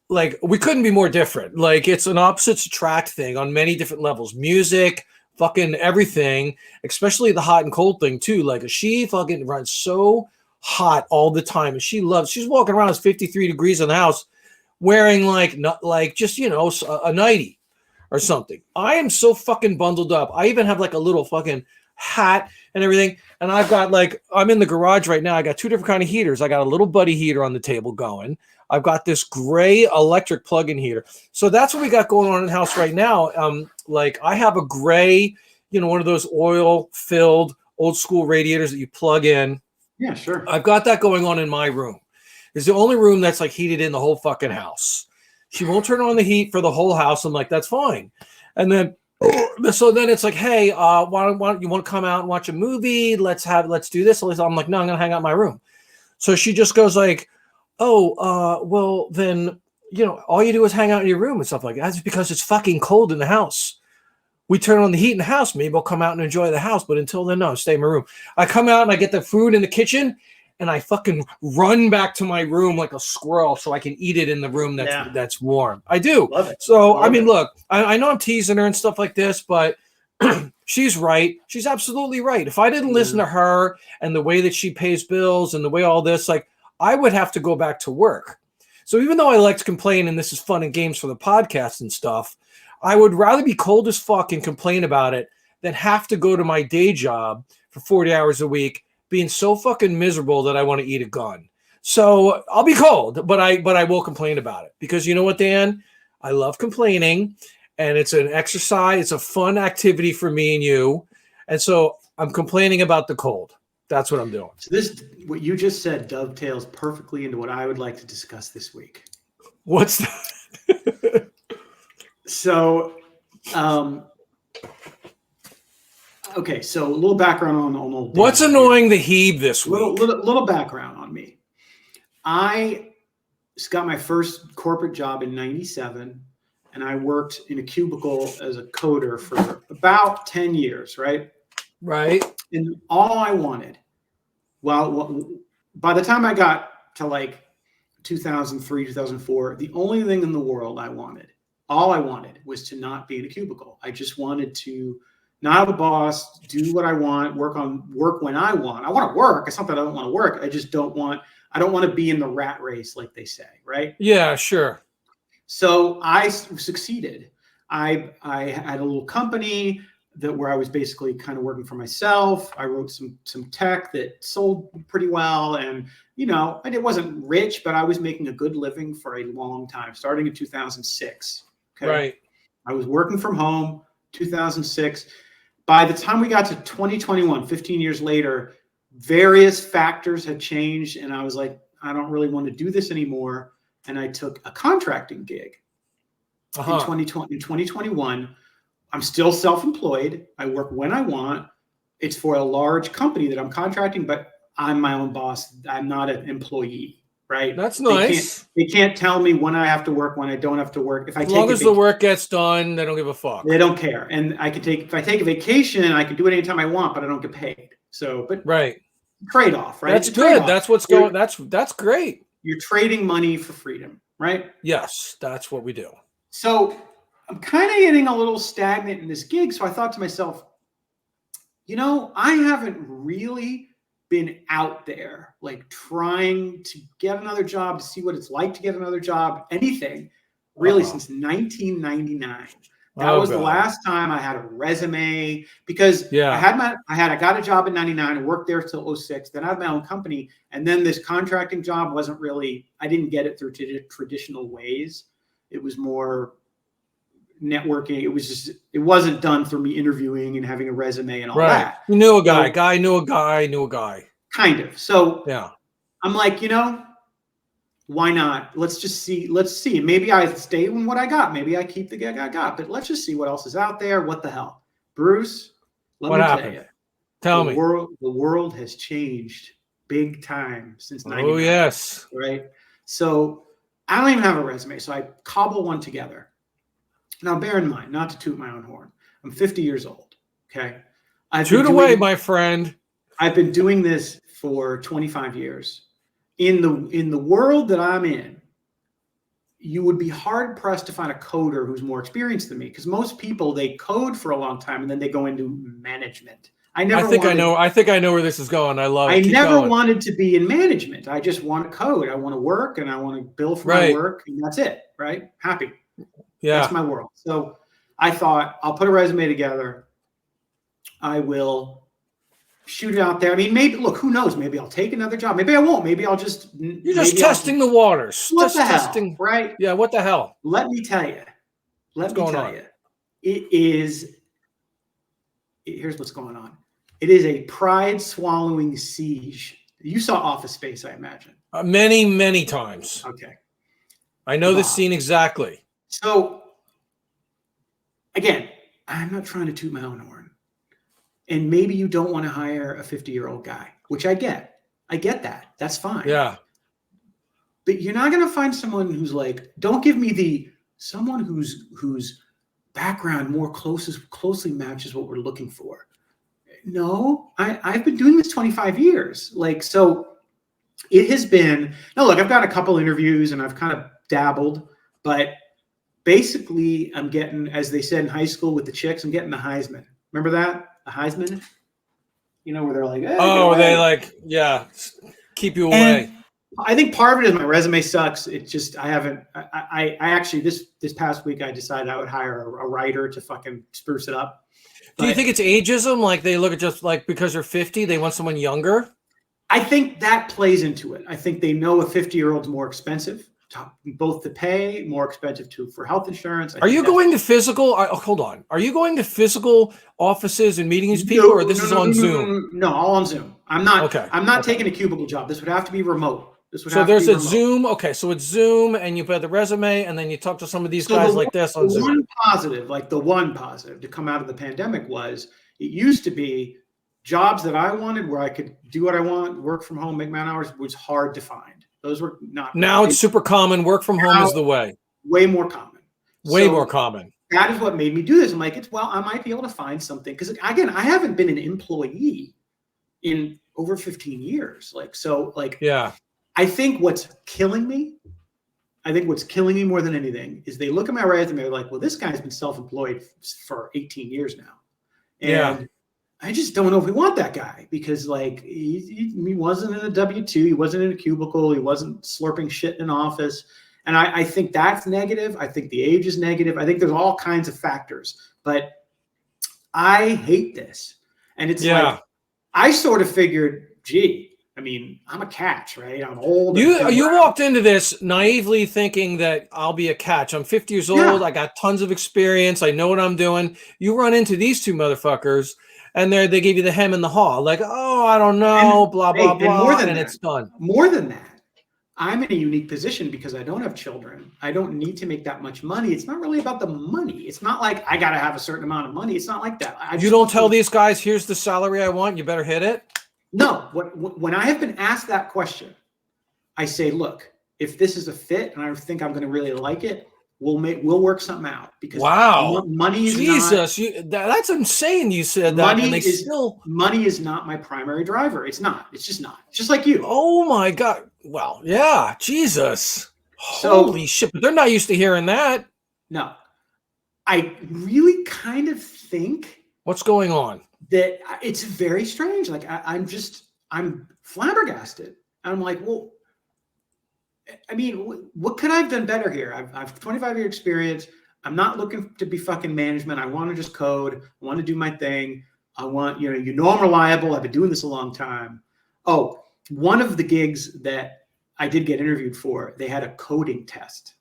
[SPEAKER 1] like we couldn't be more different. Like it's an opposites attract thing on many different levels. Music, fucking everything, especially the hot and cold thing too. Like she fucking runs so hot all the time, and she's walking around, it's 53 degrees in the house, wearing just a nightie or something. I am so fucking bundled up. I even have like a little fucking hat and everything. And I've got I'm in the garage right now. I got two different kind of heaters. I got a little buddy heater on the table going. I've got this gray electric plug-in heater. So that's what we got going on in the house right now. I have a gray, one of those oil-filled old school radiators that you plug in.
[SPEAKER 2] Yeah, sure.
[SPEAKER 1] I've got that going on in my room. It's the only room that's like heated in the whole fucking house. She won't turn on the heat for the whole house. I'm like, that's fine. And then, so then it's like, hey, why don't you want to come out and watch a movie? Let's do this. I'm like, no, I'm going to hang out in my room. So she just goes like, oh, well then, all you do is hang out in your room and stuff like that. That's because it's fucking cold in the house. We turn on the heat in the house. Maybe I'll come out and enjoy the house. But until then, no, stay in my room. I come out and I get the food in the kitchen and I fucking run back to my room like a squirrel so I can eat it in the room that's warm. I do.
[SPEAKER 2] Love it.
[SPEAKER 1] So, look, I know I'm teasing her and stuff like this, but she's right. She's absolutely right. If I didn't listen to her and the way that she pays bills and the way all this, I would have to go back to work. So even though I like to complain and this is fun and games for the podcast and stuff, I would rather be cold as fuck and complain about it than have to go to my day job for 40 hours a week being so fucking miserable that I want to eat a gun. So I'll be cold, but I will complain about it because you know what, Dan? I love complaining and it's an exercise. It's a fun activity for me and you. And so I'm complaining about the cold. That's what I'm doing.
[SPEAKER 2] So what you just said dovetails perfectly into what I would like to discuss this week.
[SPEAKER 1] What's that?
[SPEAKER 2] So, okay, so a little background on old Dan.
[SPEAKER 1] What's annoying the Heeb this week?
[SPEAKER 2] Little background on me. I got my first corporate job in '97, and I worked in a cubicle as a coder for about 10 years, right?
[SPEAKER 1] Right.
[SPEAKER 2] And all I wanted, by the time I got to 2003, 2004, the only thing in the world all I wanted was to not be in a cubicle. I just wanted to not have a boss, do what I want, work when I want. I want to work. It's not that I don't want to work. I don't want to be in the rat race, like they say, right?
[SPEAKER 1] Yeah, sure.
[SPEAKER 2] So I succeeded. I had a little company where I was basically kind of working for myself. I wrote some tech that sold pretty well. And, and it wasn't rich, but I was making a good living for a long time, starting in 2006. Okay.
[SPEAKER 1] Right.
[SPEAKER 2] I was working from home, 2006. By the time we got to 2021, 15 years later, various factors had changed. And I was like, I don't really want to do this anymore. And I took a contracting gig in 2021. I'm still self-employed. I work when I want. It's for a large company that I'm contracting, but I'm my own boss. I'm not an employee, right?
[SPEAKER 1] That's nice.
[SPEAKER 2] They can't tell me when I have to work, when I don't have to work.
[SPEAKER 1] As long as the work gets done, they don't give a fuck.
[SPEAKER 2] They don't care. And if I take a vacation, I can do it anytime I want, but I don't get paid. So, but
[SPEAKER 1] right.
[SPEAKER 2] Trade-off, right?
[SPEAKER 1] That's good. That's what's going. That's great.
[SPEAKER 2] You're trading money for freedom, right?
[SPEAKER 1] Yes, that's what we do.
[SPEAKER 2] So I'm kind of getting a little stagnant in this gig. So I thought to myself, I haven't really been out there like trying to get another job, to see what it's like to get another job, anything really since 1999. That was the last time I had a resume, because I got a job in 99 and worked there till 06. Then I had my own company. And then this contracting job I didn't get it through traditional ways. It was more networking. It wasn't done for me interviewing and having a resume and all that.
[SPEAKER 1] You knew a guy, knew a guy.
[SPEAKER 2] Kind of. So I'm like, why not? Let's see. Maybe I stay with what I got. Maybe I keep the gig I got, but let's just see what else is out there. What the hell? Bruce,
[SPEAKER 1] what happened? Tell me.
[SPEAKER 2] The world has changed big time since 99.
[SPEAKER 1] Oh, yes.
[SPEAKER 2] Right? So I don't even have a resume. So I cobble one together. Now, bear in mind, not to toot my own horn, I'm 50 years old. Okay.
[SPEAKER 1] Toot away, my friend.
[SPEAKER 2] I've been doing this for 25 years. In the world that I'm in, you would be hard pressed to find a coder who's more experienced than me, because most people, they code for a long time and then they go into management. I think I know where this is going. I love it. I never wanted to be in management. I just want to code. I want to work and I want to bill for my work, and that's it. Right? Happy. Yeah. That's my world. So I thought, I'll put a resume together. I will shoot it out there. I mean, maybe, look, who knows? Maybe I'll take another job. Maybe I won't. Maybe I'll just.
[SPEAKER 1] You're just testing the waters.
[SPEAKER 2] What the hell? Right?
[SPEAKER 1] Yeah. What the hell?
[SPEAKER 2] Let me tell you. It is. Here's what's going on. It is a pride swallowing siege. You saw Office Space, I imagine.
[SPEAKER 1] Many, many times.
[SPEAKER 2] Okay.
[SPEAKER 1] I know this scene exactly.
[SPEAKER 2] So, again, I'm not trying to toot my own horn. And maybe you don't want to hire a 50-year-old guy, which I get. I get that. That's fine.
[SPEAKER 1] Yeah.
[SPEAKER 2] But you're not going to find someone who's like, don't give me someone whose background more closely matches what we're looking for. No, I've been doing this 25 years. Like, so it has been, no, look, I've got a couple interviews and I've kind of dabbled, but basically, I'm getting, as they said in high school with the chicks, I'm getting the Heisman. Remember that? The Heisman? Where they're like, hey,
[SPEAKER 1] they keep you away.
[SPEAKER 2] And I think part of it is my resume sucks. It's just, I actually, this past week, I decided I would hire a writer to fucking spruce it up.
[SPEAKER 1] Do you think it's ageism? Like they look at just like because they're 50, they want someone younger?
[SPEAKER 2] I think that plays into it. I think they know a 50-year-old's more expensive. Both to pay, more expensive for health insurance.
[SPEAKER 1] Are you going to physical? Hold on. Are you going to physical offices and meeting these people, or this is on Zoom?
[SPEAKER 2] No, all on Zoom. I'm not. Okay. I'm not taking a cubicle job. This would have to be remote.
[SPEAKER 1] So there's a Zoom. Okay, so it's Zoom, and you put the resume, and then you talk to some of these guys like this on Zoom.
[SPEAKER 2] The one positive to come out of the pandemic was it used to be jobs that I wanted where I could do what I want, work from home, make my own hours, was hard to find. Those were not.
[SPEAKER 1] Now it's super common. Work from home is the way.
[SPEAKER 2] Way more common.
[SPEAKER 1] More common.
[SPEAKER 2] That is what made me do this. I'm like, I might be able to find something. Because again, I haven't been an employee in over 15 years. I think what's killing me more than anything is they look at my resume, they're like, well, this guy's been self-employed for 18 years now. And I just don't know if we want that guy, because he wasn't in a W-2, he wasn't in a cubicle, he wasn't slurping shit in an office. And I think that's negative. I think the age is negative. I think there's all kinds of factors, but I hate this. And it's like, I sort of figured, gee, I mean, I'm a catch, right? I'm old.
[SPEAKER 1] You walked into this naively thinking that I'll be a catch. I'm 50 years old. I got tons of experience. I know what I'm doing. You run into these two motherfuckers, and they give you the hem and the haw. Like, oh, I don't know, blah, blah, blah, and it's done.
[SPEAKER 2] More than that, I'm in a unique position because I don't have children. I don't need to make that much money. It's not really about the money. It's not like I got to have a certain amount of money. It's not like that.
[SPEAKER 1] You don't tell these guys, here's the salary I want, you better hit it?
[SPEAKER 2] No. When I have been asked that question, I say, look, if this is a fit and I think I'm going to really like it, we'll work something out. Because money is
[SPEAKER 1] Jesus, that's insane. You said that,
[SPEAKER 2] money is not my primary driver. It's not. It's just not. Just like you.
[SPEAKER 1] Oh my God. Well, yeah, Jesus. Holy shit! But they're not used to hearing that.
[SPEAKER 2] No, I really kind of think.
[SPEAKER 1] What's going on?
[SPEAKER 2] that it's very strange. Like I'm flabbergasted. I'm like, well, I mean, what could I have done better here? I've 25-year experience. I'm not looking to be fucking management. I want to just code. I want to do my thing. I want, you know I'm reliable. I've been doing this a long time. Oh, one of the gigs that I did get interviewed for, they had a coding test.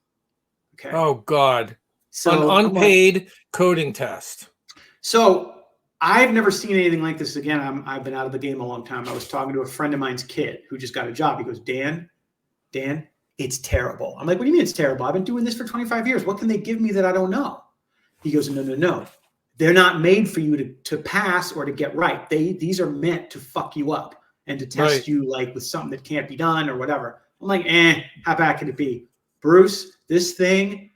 [SPEAKER 2] Okay.
[SPEAKER 1] Oh God.
[SPEAKER 2] So
[SPEAKER 1] an unpaid coding test.
[SPEAKER 2] So I've never seen anything like this again. I've been out of the game a long time. I was talking to a friend of mine's kid who just got a job. He goes, Dan, it's terrible. I'm like, what do you mean it's terrible? I've been doing this for 25 years. What can they give me that I don't know? He goes, no. They're not made for you to pass or to get right. These are meant to fuck you up and to test you like with something that can't be done or whatever. I'm like, how bad can it be? Bruce, this thing,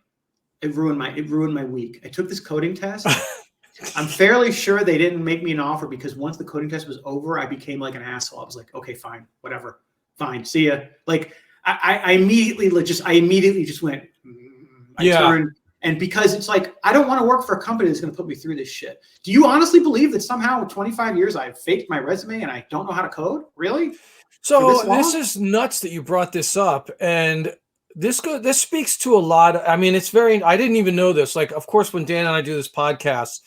[SPEAKER 2] it ruined my week. I took this coding test. I'm fairly sure they didn't make me an offer because once the coding test was over, I became like an asshole. I was like, okay, fine, whatever. Fine. See ya. Like I immediately just went, I turned, and because it's like, I don't want to work for a company that's going to put me through this shit. Do you honestly believe that somehow in 25 years I've faked my resume and I don't know how to code? Really?
[SPEAKER 1] So this is nuts that you brought this up. And this speaks to a lot. I mean, I didn't even know this. Like, of course, when Dan and I do this podcast,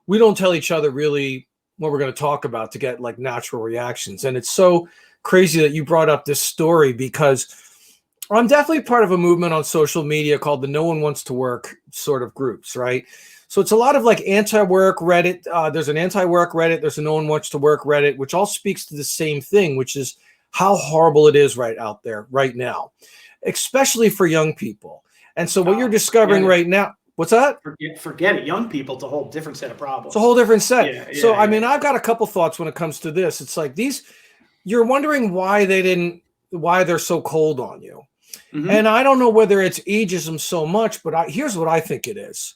[SPEAKER 1] we don't tell each other really what we're going to talk about to get like natural reactions. And it's so crazy that you brought up this story because I'm definitely part of a movement on social media called the No One Wants to Work sort of groups, right? So it's a lot of like anti-work Reddit. There's an anti-work Reddit. There's a No One Wants to Work Reddit, which all speaks to the same thing, which is how horrible it is right out there right now, especially for young people. And so what you're discovering right now, what's that?
[SPEAKER 2] Forget it. Young people, it's a whole different set of problems.
[SPEAKER 1] It's a whole different set. I mean, I've got a couple thoughts when it comes to this. It's like you're wondering why they're so cold on you. Mm-hmm. And I don't know whether it's ageism so much, but here's what I think it is.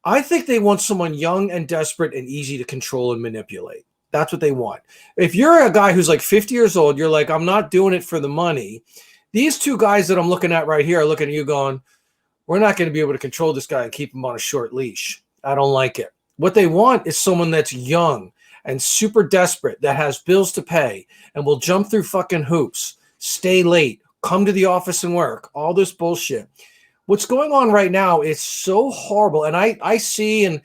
[SPEAKER 1] I think they want someone young and desperate and easy to control and manipulate. That's what they want. If you're a guy who's like 50 years old, you're like, I'm not doing it for the money. These two guys that I'm looking at right here are looking at you going, we're not going to be able to control this guy and keep him on a short leash. I don't like it. What they want is someone that's young and super desperate, that has bills to pay and will jump through fucking hoops, stay late, come to the office and work, all this bullshit. What's going on right now is so horrible. And I see and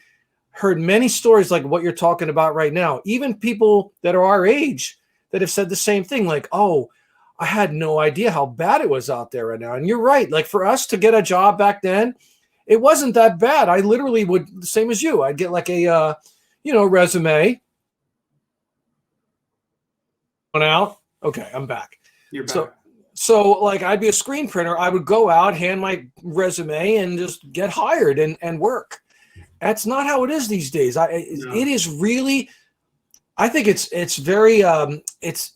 [SPEAKER 1] heard many stories like what you're talking about right now. Even people that are our age that have said the same thing, like, oh, I had no idea how bad it was out there right now. And you're right. Like for us to get a job back then, it wasn't that bad. I literally would, the same as you, I'd get like a, resume. Out. Okay, I'm back.
[SPEAKER 2] You're back.
[SPEAKER 1] So like I'd be a screen printer. I would go out, hand my resume and just get hired and work. That's not how it is these days. It is really, I think it's very, it's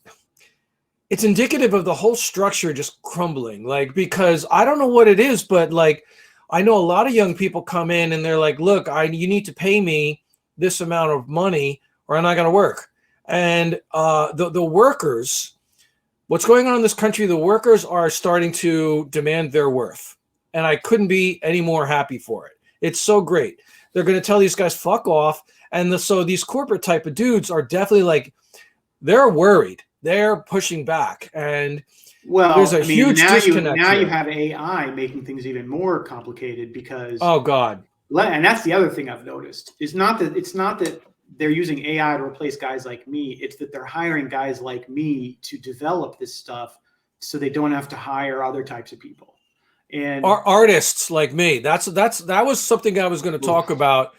[SPEAKER 1] indicative of the whole structure just crumbling. Like, because I don't know what it is, but like, I know a lot of young people come in and they're like, look, you need to pay me this amount of money or I'm not going to work. And the workers, what's going on in this country, the workers are starting to demand their worth. And I couldn't be any more happy for it. It's so great. They're going to tell these guys, fuck off. And so these corporate type of dudes are definitely like, they're worried. They're pushing back. And there's a huge disconnect.
[SPEAKER 2] Now you have AI making things even more complicated because.
[SPEAKER 1] Oh, God.
[SPEAKER 2] And that's the other thing I've noticed. It's not that they're using AI to replace guys like me. It's that they're hiring guys like me to develop this stuff so they don't have to hire other types of people. And
[SPEAKER 1] artists like me. That was something I was going to talk about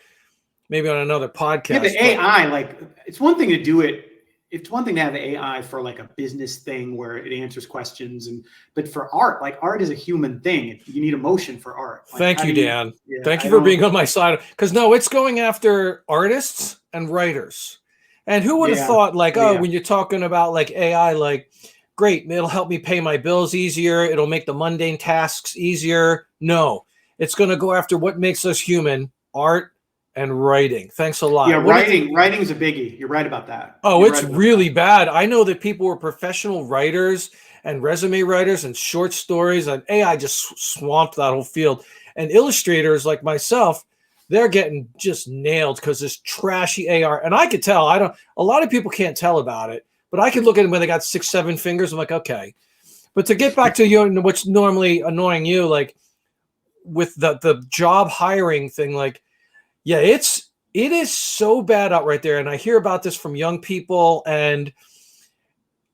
[SPEAKER 1] maybe on another podcast.
[SPEAKER 2] Yeah, the AI, like it's one thing to do it. It's one thing to have the AI for like a business thing where it answers questions, but for art, like art is a human thing. You need emotion for art. Like,
[SPEAKER 1] thank you, Dan. Thank you for being on my side. Because no, it's going after artists and writers. And who would have thought, like, when you're talking about like AI, like, great, it'll help me pay my bills easier. It'll make the mundane tasks easier. No, it's going to go after what makes us human, art and writing. Thanks a lot.
[SPEAKER 2] Yeah, writing is a biggie. You're right about that.
[SPEAKER 1] Oh, it's really bad. I know that people were professional writers and resume writers and short stories, and AI just swamped that whole field. And illustrators like myself, they're getting just nailed because this trashy AR. And I could tell. A lot of people can't tell about it, but I could look at them when they got 6, 7 fingers. I'm like, okay. But to get back to you, what's normally annoying you, like with the job hiring thing, like, yeah, it is so bad out right there. And I hear about this from young people, and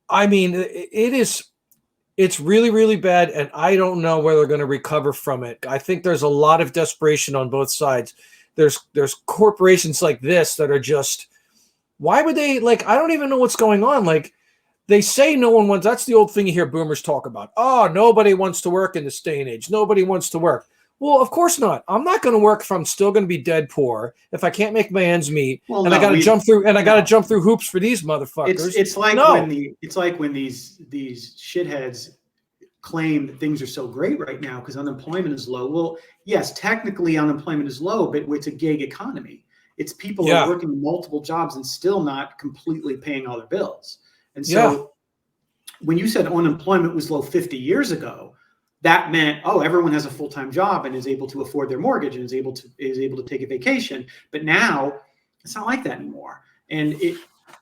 [SPEAKER 1] I mean, it's really, really bad. And I don't know where they're going to recover from it. I think there's a lot of desperation on both sides. There's corporations like this that are just, why would they, like, I don't even know what's going on. Like, they say no one wants, that's the old thing you hear boomers talk about. Oh, nobody wants to work in this day and age. Nobody wants to work. Well, of course not. I'm not going to work if I'm still going to be dead poor, if I can't make my ends meet, I got to jump through, I got to jump through hoops for these motherfuckers.
[SPEAKER 2] It's like when these shitheads claim that things are so great right now because unemployment is low. Well, yes, technically unemployment is low, but it's a gig economy. It's people are working multiple jobs and still not completely paying all their bills. And so when you said unemployment was low 50 years ago, that meant, oh, everyone has a full-time job and is able to afford their mortgage and is able to take a vacation. But now it's not like that anymore. And it,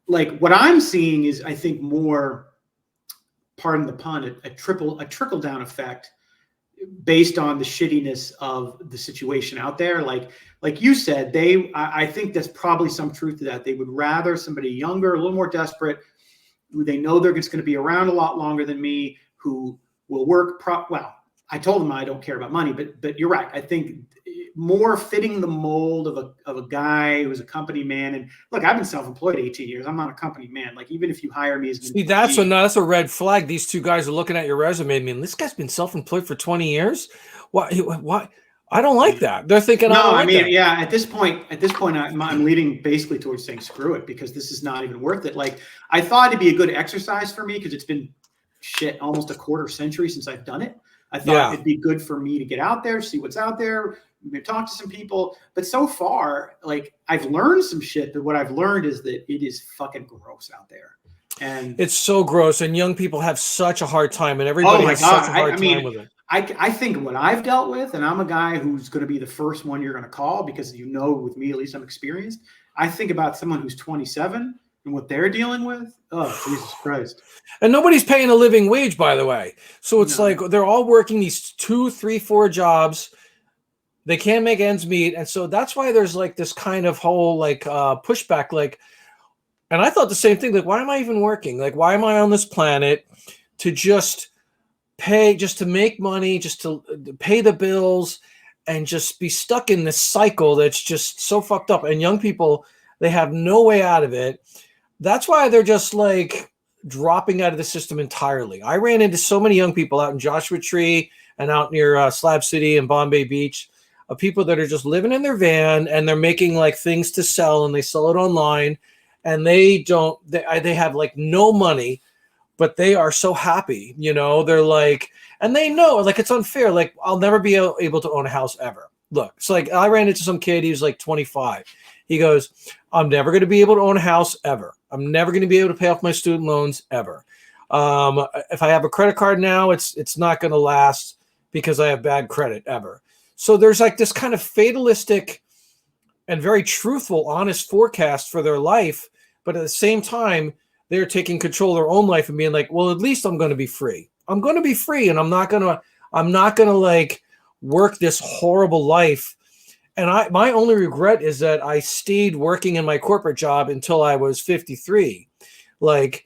[SPEAKER 2] like, what I'm seeing is, I think, more, pardon the pun, a trickle down effect based on the shittiness of the situation out there. Like you said, I think there's probably some truth to that. They would rather somebody younger, a little more desperate, who they know they're just going to be around a lot longer than me, who will work. Well, I told them I don't care about money, but you're right. I think more fitting the mold of a guy who's a company man. And look, I've been self-employed 18 years. I'm not a company man. Like, even if you hire me as an employee,
[SPEAKER 1] that's a red flag. These two guys are looking at your resume. I mean, this guy's been self-employed for 20 years. Why? I don't like that. They're thinking,
[SPEAKER 2] at this point, I'm leading basically towards saying, screw it, because this is not even worth it. Like, I thought it'd be a good exercise for me because it's been almost a quarter century since I've done it. I thought it'd be good for me to get out there, see what's out there, talk to some people. But so far, like, I've learned some shit, but what I've learned is that it is fucking gross out there. And
[SPEAKER 1] it's so gross, and young people have such a hard time, and everybody has such a hard time with it.
[SPEAKER 2] I think what I've dealt with, and I'm a guy who's going to be the first one you're going to call because, with me, at least I'm experienced. I think about someone who's 27 and what they're dealing with. Oh, Jesus Christ.
[SPEAKER 1] And nobody's paying a living wage, by the way. So it's like they're all working these 2, 3, 4 jobs. They can't make ends meet. And so that's why there's like this kind of whole pushback. Like, and I thought the same thing. Like, why am I even working? Like, why am I on this planet to just to make money, just to pay the bills, and just be stuck in this cycle that's just so fucked up? And young people, they have no way out of it. That's why they're just like dropping out of the system entirely. I ran into so many young people out in Joshua Tree and out near Slab City and Bombay Beach, of people that are just living in their van and they're making like things to sell, and they sell it online, and they have like no money, but they are so happy, they're like, and they know, like, it's unfair. Like, I'll never be able to own a house ever. Look, it's like, I ran into some kid, he was like 25. He goes, I'm never going to be able to own a house ever. I'm never going to be able to pay off my student loans ever. If I have a credit card now, it's not going to last because I have bad credit ever. So there's like this kind of fatalistic and very truthful, honest forecast for their life. But at the same time, they're taking control of their own life and being like, well, at least I'm going to be free. I'm going to be free, and I'm not going to like work this horrible life. And my only regret is that I stayed working in my corporate job until I was 53. Like,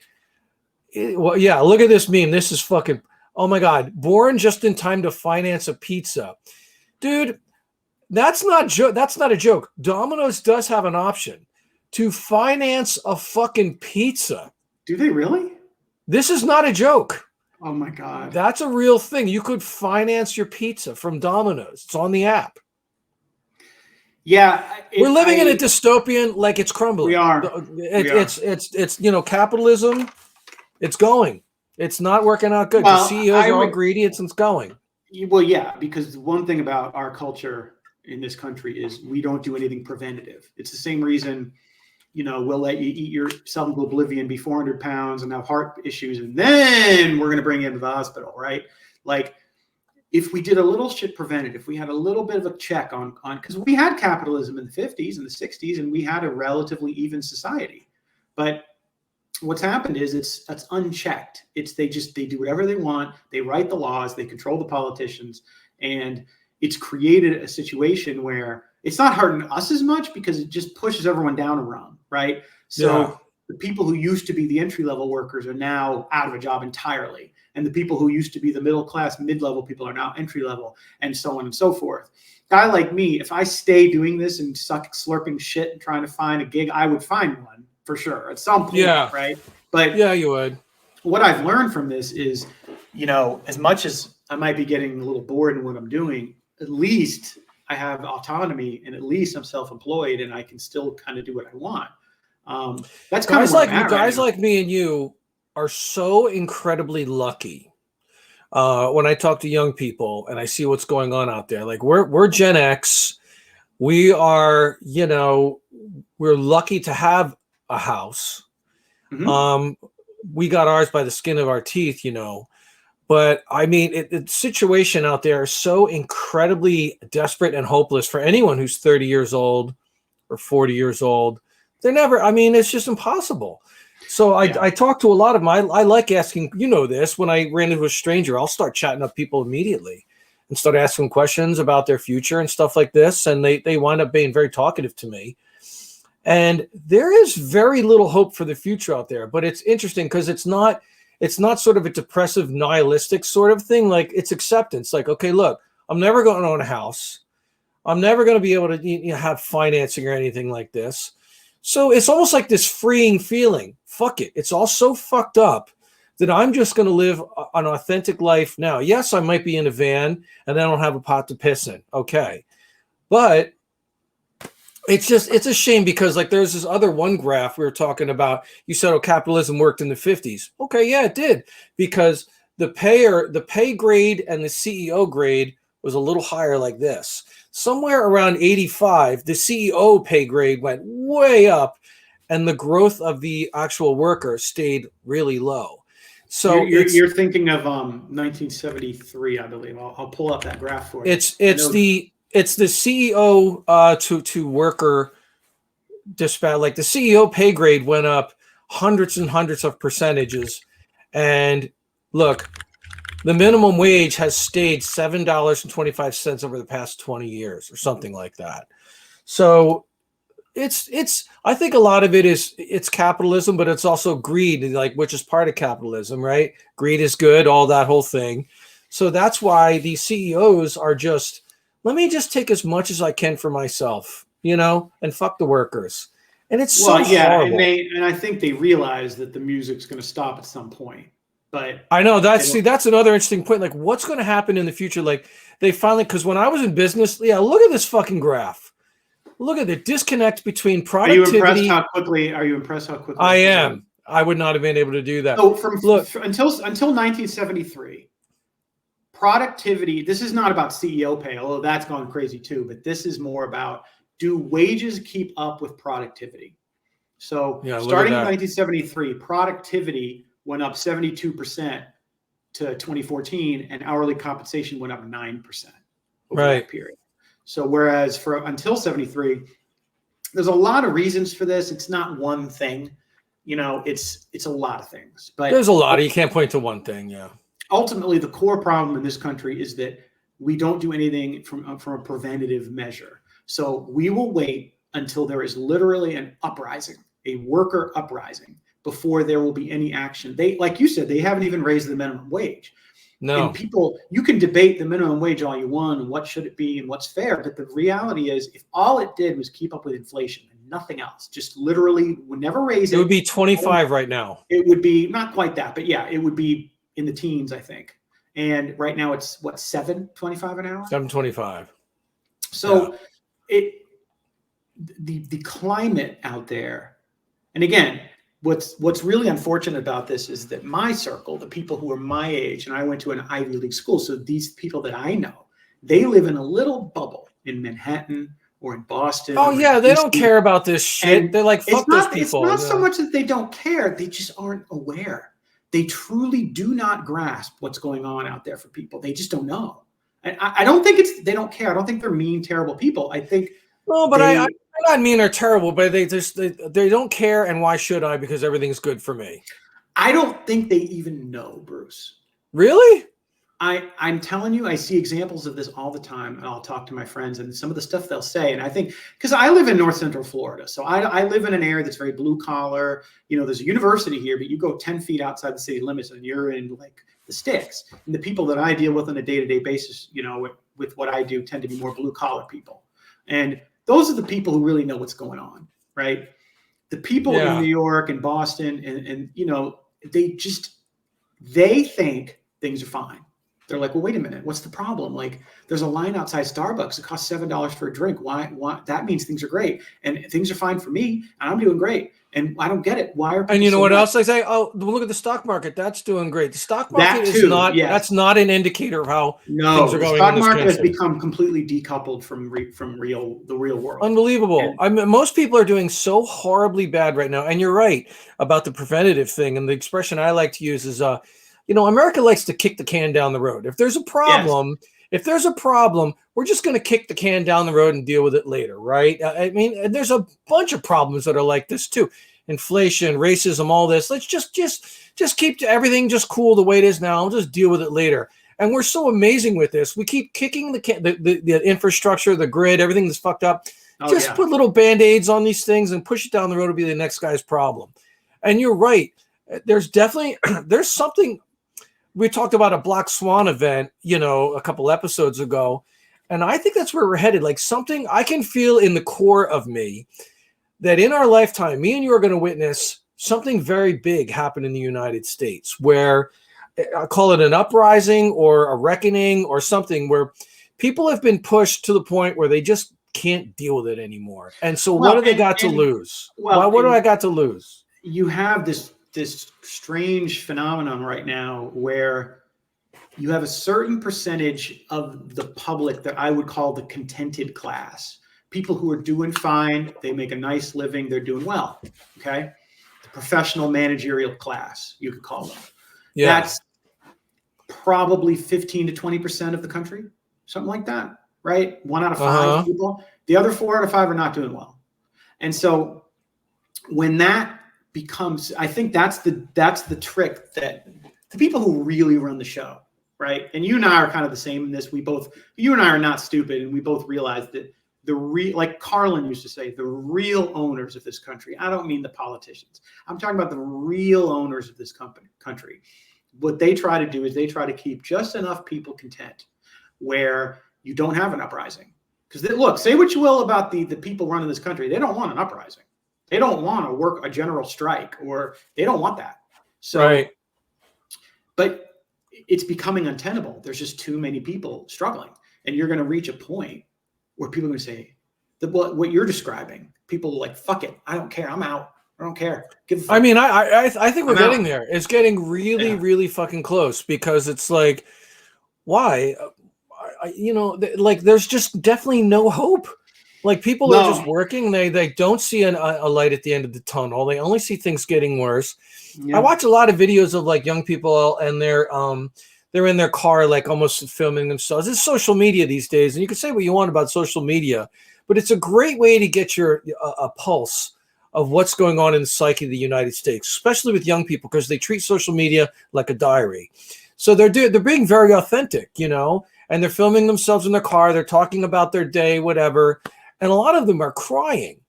[SPEAKER 1] look at this meme. This is fucking, oh my God. Born just in time to finance a pizza. Dude, that's not a joke. Domino's does have an option to finance a fucking pizza.
[SPEAKER 2] Do they really?
[SPEAKER 1] This is not a joke.
[SPEAKER 2] Oh my God.
[SPEAKER 1] That's a real thing. You could finance your pizza from Domino's. It's on the app.
[SPEAKER 2] Yeah,
[SPEAKER 1] we're living in a dystopian, like, it's crumbling.
[SPEAKER 2] We are.
[SPEAKER 1] It's capitalism. It's going. It's not working out good. The CEOs are all greedy. It's going.
[SPEAKER 2] Well, yeah, because one thing about our culture in this country is we don't do anything preventative. It's the same reason, we'll let you eat yourself into oblivion, be 400 pounds and have heart issues, and then we're going to bring you into the hospital, right? Like, if we did a little shit prevented, if we had a little bit of a check on, because we had capitalism in the 50s and the 60s, and we had a relatively even society. But what's happened is it's unchecked. They do whatever they want. They write the laws, they control the politicians, and it's created a situation where it's not hurting us as much because it just pushes everyone down a rung, right? So the people who used to be the entry-level workers are now out of a job entirely. And the people who used to be the middle class, mid-level people are now entry-level, and so on and so forth. Guy like me, if I stay doing this and slurping shit and trying to find a gig, I would find one for sure at some point, right? But
[SPEAKER 1] yeah, you would.
[SPEAKER 2] What I've learned from this is, as much as I might be getting a little bored in what I'm doing, at least I have autonomy, and at least I'm self-employed, and I can still kind of do what I want. That's kind of
[SPEAKER 1] guys like me and you are so incredibly lucky. When I talk to young people and I see what's going on out there, like we're Gen X, we are, we're lucky to have a house. Mm-hmm. We got ours by the skin of our teeth, but I mean, the situation out there is so incredibly desperate and hopeless for anyone who's 30 years old or 40 years old. It's just impossible. So I talk to a lot of them. I like asking, this, when I ran into a stranger, I'll start chatting up people immediately and start asking questions about their future and stuff like this. And they wind up being very talkative to me. And there is very little hope for the future out there. But it's interesting because it's not sort of a depressive, nihilistic sort of thing. Like, it's acceptance. Like, okay, look, I'm never going to own a house. I'm never going to be able to have financing or anything like this. So it's almost like this freeing feeling. Fuck it. It's all so fucked up that I'm just going to live an authentic life now. Yes, I might be in a van and I don't have a pot to piss in. Okay. But it's a shame because, like, there's this other one graph we were talking about. You said, capitalism worked in the 50s. Okay. Yeah, it did, because the pay grade and the CEO grade was a little higher like this. Somewhere around 85, the CEO pay grade went way up and the growth of the actual worker stayed really low. So
[SPEAKER 2] you're thinking of 1973, I believe. I'll pull up that graph for you.
[SPEAKER 1] It's the CEO to worker dispatch. Like, the CEO pay grade went up hundreds and hundreds of percentages. And look, the minimum wage has stayed $7.25 over the past 20 years or something like that. So I think a lot of it's capitalism, but it's also greed, like, which is part of capitalism, right? Greed is good, all that whole thing. So that's why these CEOs are just, let me just take as much as I can for myself, and fuck the workers. And it's horrible.
[SPEAKER 2] And I think they realize that the music's going to stop at some point. But
[SPEAKER 1] I know that's another interesting point. Like, what's going to happen in the future? Like, they finally, because when I was in business, look at this fucking graph. Look at the disconnect between productivity.
[SPEAKER 2] Are you impressed how quickly?
[SPEAKER 1] I am. I would not have been able to do that.
[SPEAKER 2] So until 1973, productivity. This is not about CEO pay, although that's gone crazy too. But this is more about, do wages keep up with productivity? So starting in 1973, productivity went up 72% to 2014, and hourly compensation went up 9% over that period. So whereas until 73, there's a lot of reasons for this. It's not one thing, it's a lot of things. But
[SPEAKER 1] there's a lot. You can't point to one thing. Yeah.
[SPEAKER 2] Ultimately, the core problem in this country is that we don't do anything from a preventative measure. So we will wait until there is literally an uprising, a worker uprising, before there will be any action. They, like you said, they haven't even raised the minimum wage. No. And people, you can debate the minimum wage all you want and what should it be and what's fair. But the reality is, if all it did was keep up with inflation and nothing else, just literally would never raise it.
[SPEAKER 1] It would be 25 right now.
[SPEAKER 2] It would be not quite that, but yeah, it would be in the teens, I think. And right now it's what, $7.25 an hour?
[SPEAKER 1] $7.25.
[SPEAKER 2] So the climate out there, and again, what's really unfortunate about this is that my circle, the people who are my age, and I went to an Ivy League school, so these people that I know, they live in a little bubble in Manhattan or in Boston.
[SPEAKER 1] Oh yeah, they don't care about this shit. And they're like, fuck those people.
[SPEAKER 2] It's not so much that they don't care, they just aren't aware. They truly do not grasp what's going on out there for people. They just don't know. And I don't think they don't care. I don't think they're mean, terrible people. I think
[SPEAKER 1] No, but I'm not mean or terrible, but they don't care. And why should I? Because everything's good for me.
[SPEAKER 2] I don't think they even know, Bruce.
[SPEAKER 1] Really?
[SPEAKER 2] I'm telling you, I see examples of this all the time, and I'll talk to my friends and some of the stuff they'll say. And I think, because I live in North Central Florida, so I live in an area that's very blue collar. You know, there's a university here, but you go 10 feet outside the city limits and you're in like the sticks. And the people that I deal with on a day-to-day basis, you know, with what I do tend to be more blue collar people. And those are the people who really know what's going on, right? The people in New York and Boston and you know, they think things are fine. They're like, well, wait a minute, what's the problem? Like, there's a line outside Starbucks. It costs $7 for a drink. Why? That means things are great, and things are fine for me, and I'm doing great. And I don't get it. Why are people
[SPEAKER 1] and you know what else I say? Oh, look at the stock market. That's doing great. The stock market is not. Yes. That's not an indicator of how things are going.
[SPEAKER 2] The stock market has become completely decoupled from the real world.
[SPEAKER 1] Unbelievable. I mean, most people are doing so horribly bad right now. And you're right about the preventative thing. And the expression I like to use is, you know, America likes to kick the can down the road. If there's a problem, we're just going to kick the can down the road and deal with it later, right? I mean, there's a bunch of problems that are like this too. Inflation, racism, all this. Let's just keep everything just cool the way it is now. I'll just deal with it later. And we're so amazing with this. We keep kicking the infrastructure, the grid, everything that's fucked up. Put little Band-Aids on these things and push it down the road to be the next guy's problem. And you're right. There's something. We talked about a Black Swan event, you know, a couple episodes ago. And I think that's where we're headed. Like something I can feel in the core of me that in our lifetime, me and you are going to witness something very big happen in the United States, where I call it an uprising or a reckoning or something where people have been pushed to the point where they just can't deal with it anymore. And so what do they got to lose? What do I got to lose?
[SPEAKER 2] You have this strange phenomenon right now where you have a certain percentage of the public that I would call the contented class. People who are doing fine, they make a nice living, they're doing well, okay? The professional managerial class, you could call them. Yeah. That's probably 15 to 20% of the country, something like that, right? 1 out of 5 people. The other 4 out of 5 are not doing well. And so when that becomes, I think that's the trick that the people who really run the show, right? And you and I are kind of the same in this. You and I are not stupid, and we both realize that like Carlin used to say, the real owners of this country. I don't mean the politicians. I'm talking about the real owners of this country. What they try to do is they try to keep just enough people content where you don't have an uprising. Because look, say what you will about the people running this country, they don't want an uprising. They don't want to work a general strike, or they don't want that. So, right. But it's becoming untenable. There's just too many people struggling, and you're going to reach a point where people are going to say what you're describing. People are like, "Fuck it, I don't care. I'm out. I don't care."
[SPEAKER 1] I mean, I think we're getting there. It's getting really, really fucking close, because it's like, why? You know, like there's just definitely no hope. Like people are just working. They don't see a light at the end of the tunnel. They only see things getting worse. Yeah. I watch a lot of videos of like young people, and they're in their car, like almost filming themselves. It's social media these days, and you can say what you want about social media, but it's a great way to get a pulse of what's going on in the psyche of the United States, especially with young people, because they treat social media like a diary. So they're being very authentic, you know, and they're filming themselves in their car. They're talking about their day, whatever. And a lot of them are crying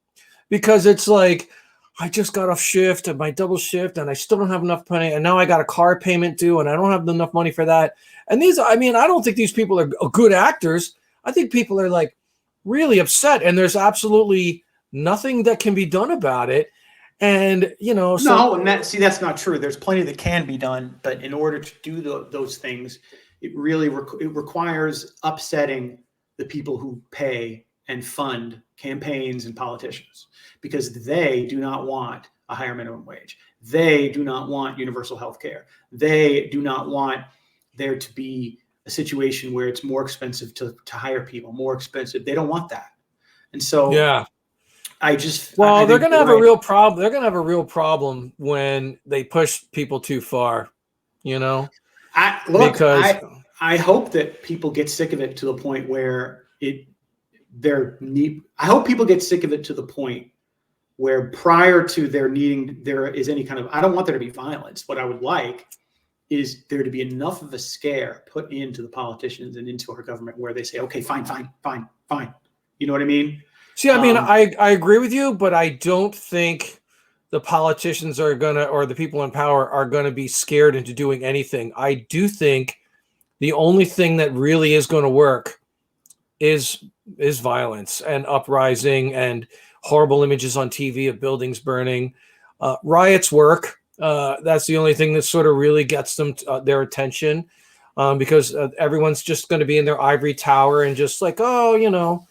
[SPEAKER 1] because it's like, I just got off shift and my double shift, and I still don't have enough money. And now I got a car payment due, and I don't have enough money for that. And I don't think these people are good actors. I think people are like really upset, and there's absolutely nothing that can be done about it. And, you know,
[SPEAKER 2] that's not true. There's plenty that can be done, but in order to do those things, it really it requires upsetting the people who pay and fund campaigns and politicians, because they do not want a higher minimum wage. They do not want universal health care. They do not want there to be a situation where it's more expensive to hire people, more expensive. They don't want that. And so,
[SPEAKER 1] yeah,
[SPEAKER 2] they're
[SPEAKER 1] going to have a real problem. They're going to have a real problem when they push people too far, you know,
[SPEAKER 2] I hope that people get sick of it to the point where I hope people get sick of it to the point where prior to their needing, there is any kind of, I don't want there to be violence. What I would like is there to be enough of a scare put into the politicians and into our government where they say, okay, fine. You know what I mean?
[SPEAKER 1] See, I mean, I agree with you, but I don't think the politicians are gonna, or the people in power are gonna be scared into doing anything. I do think the only thing that really is going to work is violence and uprising and horrible images on TV of buildings burning. Riots work. That's the only thing that sort of really gets them their attention, because everyone's just going to be in their ivory tower and just like, oh, you know,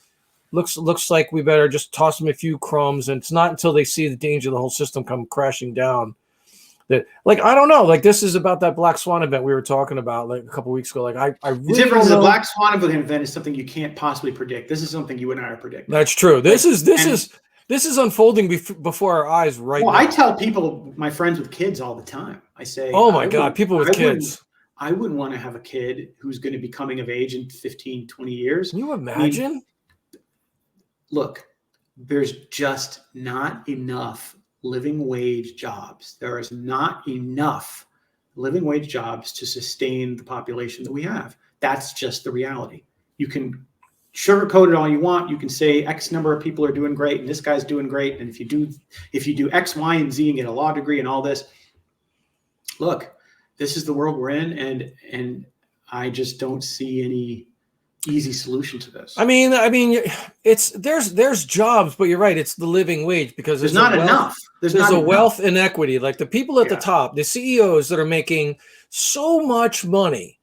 [SPEAKER 1] looks like we better just toss them a few crumbs. And it's not until they see the danger of the whole system come crashing down that, like, I don't know, like, this is about that Black Swan event we were talking about like a couple weeks ago. Like, I really
[SPEAKER 2] the difference is the Black Swan event is something you can't possibly predict. This is something you and I are predicting.
[SPEAKER 1] That's true. This is unfolding before our eyes right now.
[SPEAKER 2] I tell people, my friends with kids all the time, I say,
[SPEAKER 1] oh my God, people with kids.
[SPEAKER 2] I wouldn't want to have a kid who's going to be coming of age in 15, 20 years.
[SPEAKER 1] Can you imagine?
[SPEAKER 2] I mean, look, there's just not enough living wage jobs. There is not enough living wage jobs to sustain the population that we have. That's just the reality. You can sugarcoat it all you want. You can say X number of people are doing great and this guy's doing great. And if you do X, Y, and Z and get a law degree and all this, look, this is the world we're in, and I just don't see any easy solution to this.
[SPEAKER 1] I mean, it's there's jobs, but you're right. It's the living wage, because
[SPEAKER 2] there's not enough.
[SPEAKER 1] There's a wealth inequity. Like the people at the top, the CEOs that are making so much money,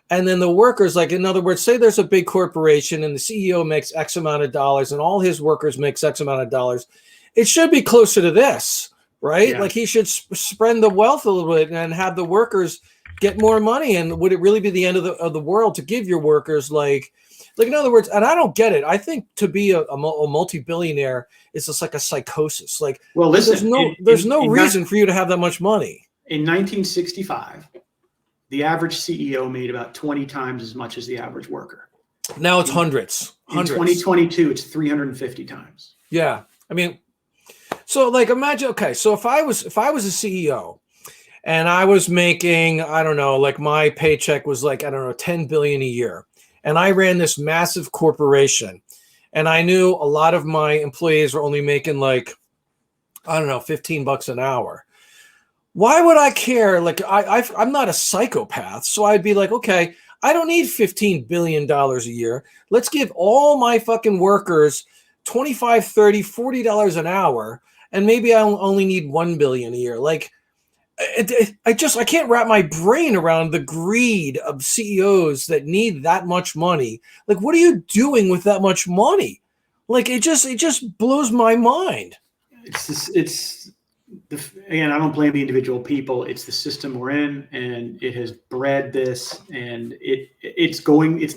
[SPEAKER 1] and then the workers, like, in other words, say there's a big corporation and the CEO makes X amount of dollars and all his workers makes X amount of dollars. It should be closer to this, right? Yeah. Like, he should spread the wealth a little bit and have the workers get more money. And would it really be the end of the world to give your workers like in other words, and I don't get it. I think to be a multi-billionaire is just like a psychosis. Like,
[SPEAKER 2] well, listen,
[SPEAKER 1] there's no reason for you to have that much money.
[SPEAKER 2] In 1965, the average CEO made about 20 times as much as the average worker.
[SPEAKER 1] Now it's hundreds.
[SPEAKER 2] In 2022, it's 350 times.
[SPEAKER 1] Yeah. I mean, so like, imagine, okay, so if I was a CEO and I was making, I don't know, like my paycheck was like, I don't know, 10 billion a year. And I ran this massive corporation, and I knew a lot of my employees were only making like, I don't know, $15 an hour. Why would I care? Like, I'm not a psychopath. So I'd be like, okay, I don't need $15 billion a year. Let's give all my fucking workers $25, $30, $40 an hour. And maybe I only need $1 billion a year. Like, I can't wrap my brain around the greed of CEOs that need that much money. Like, what are you doing with that much money? Like, it just blows my mind.
[SPEAKER 2] Again, I don't blame the individual people. It's the system we're in, and it has bred this, and it's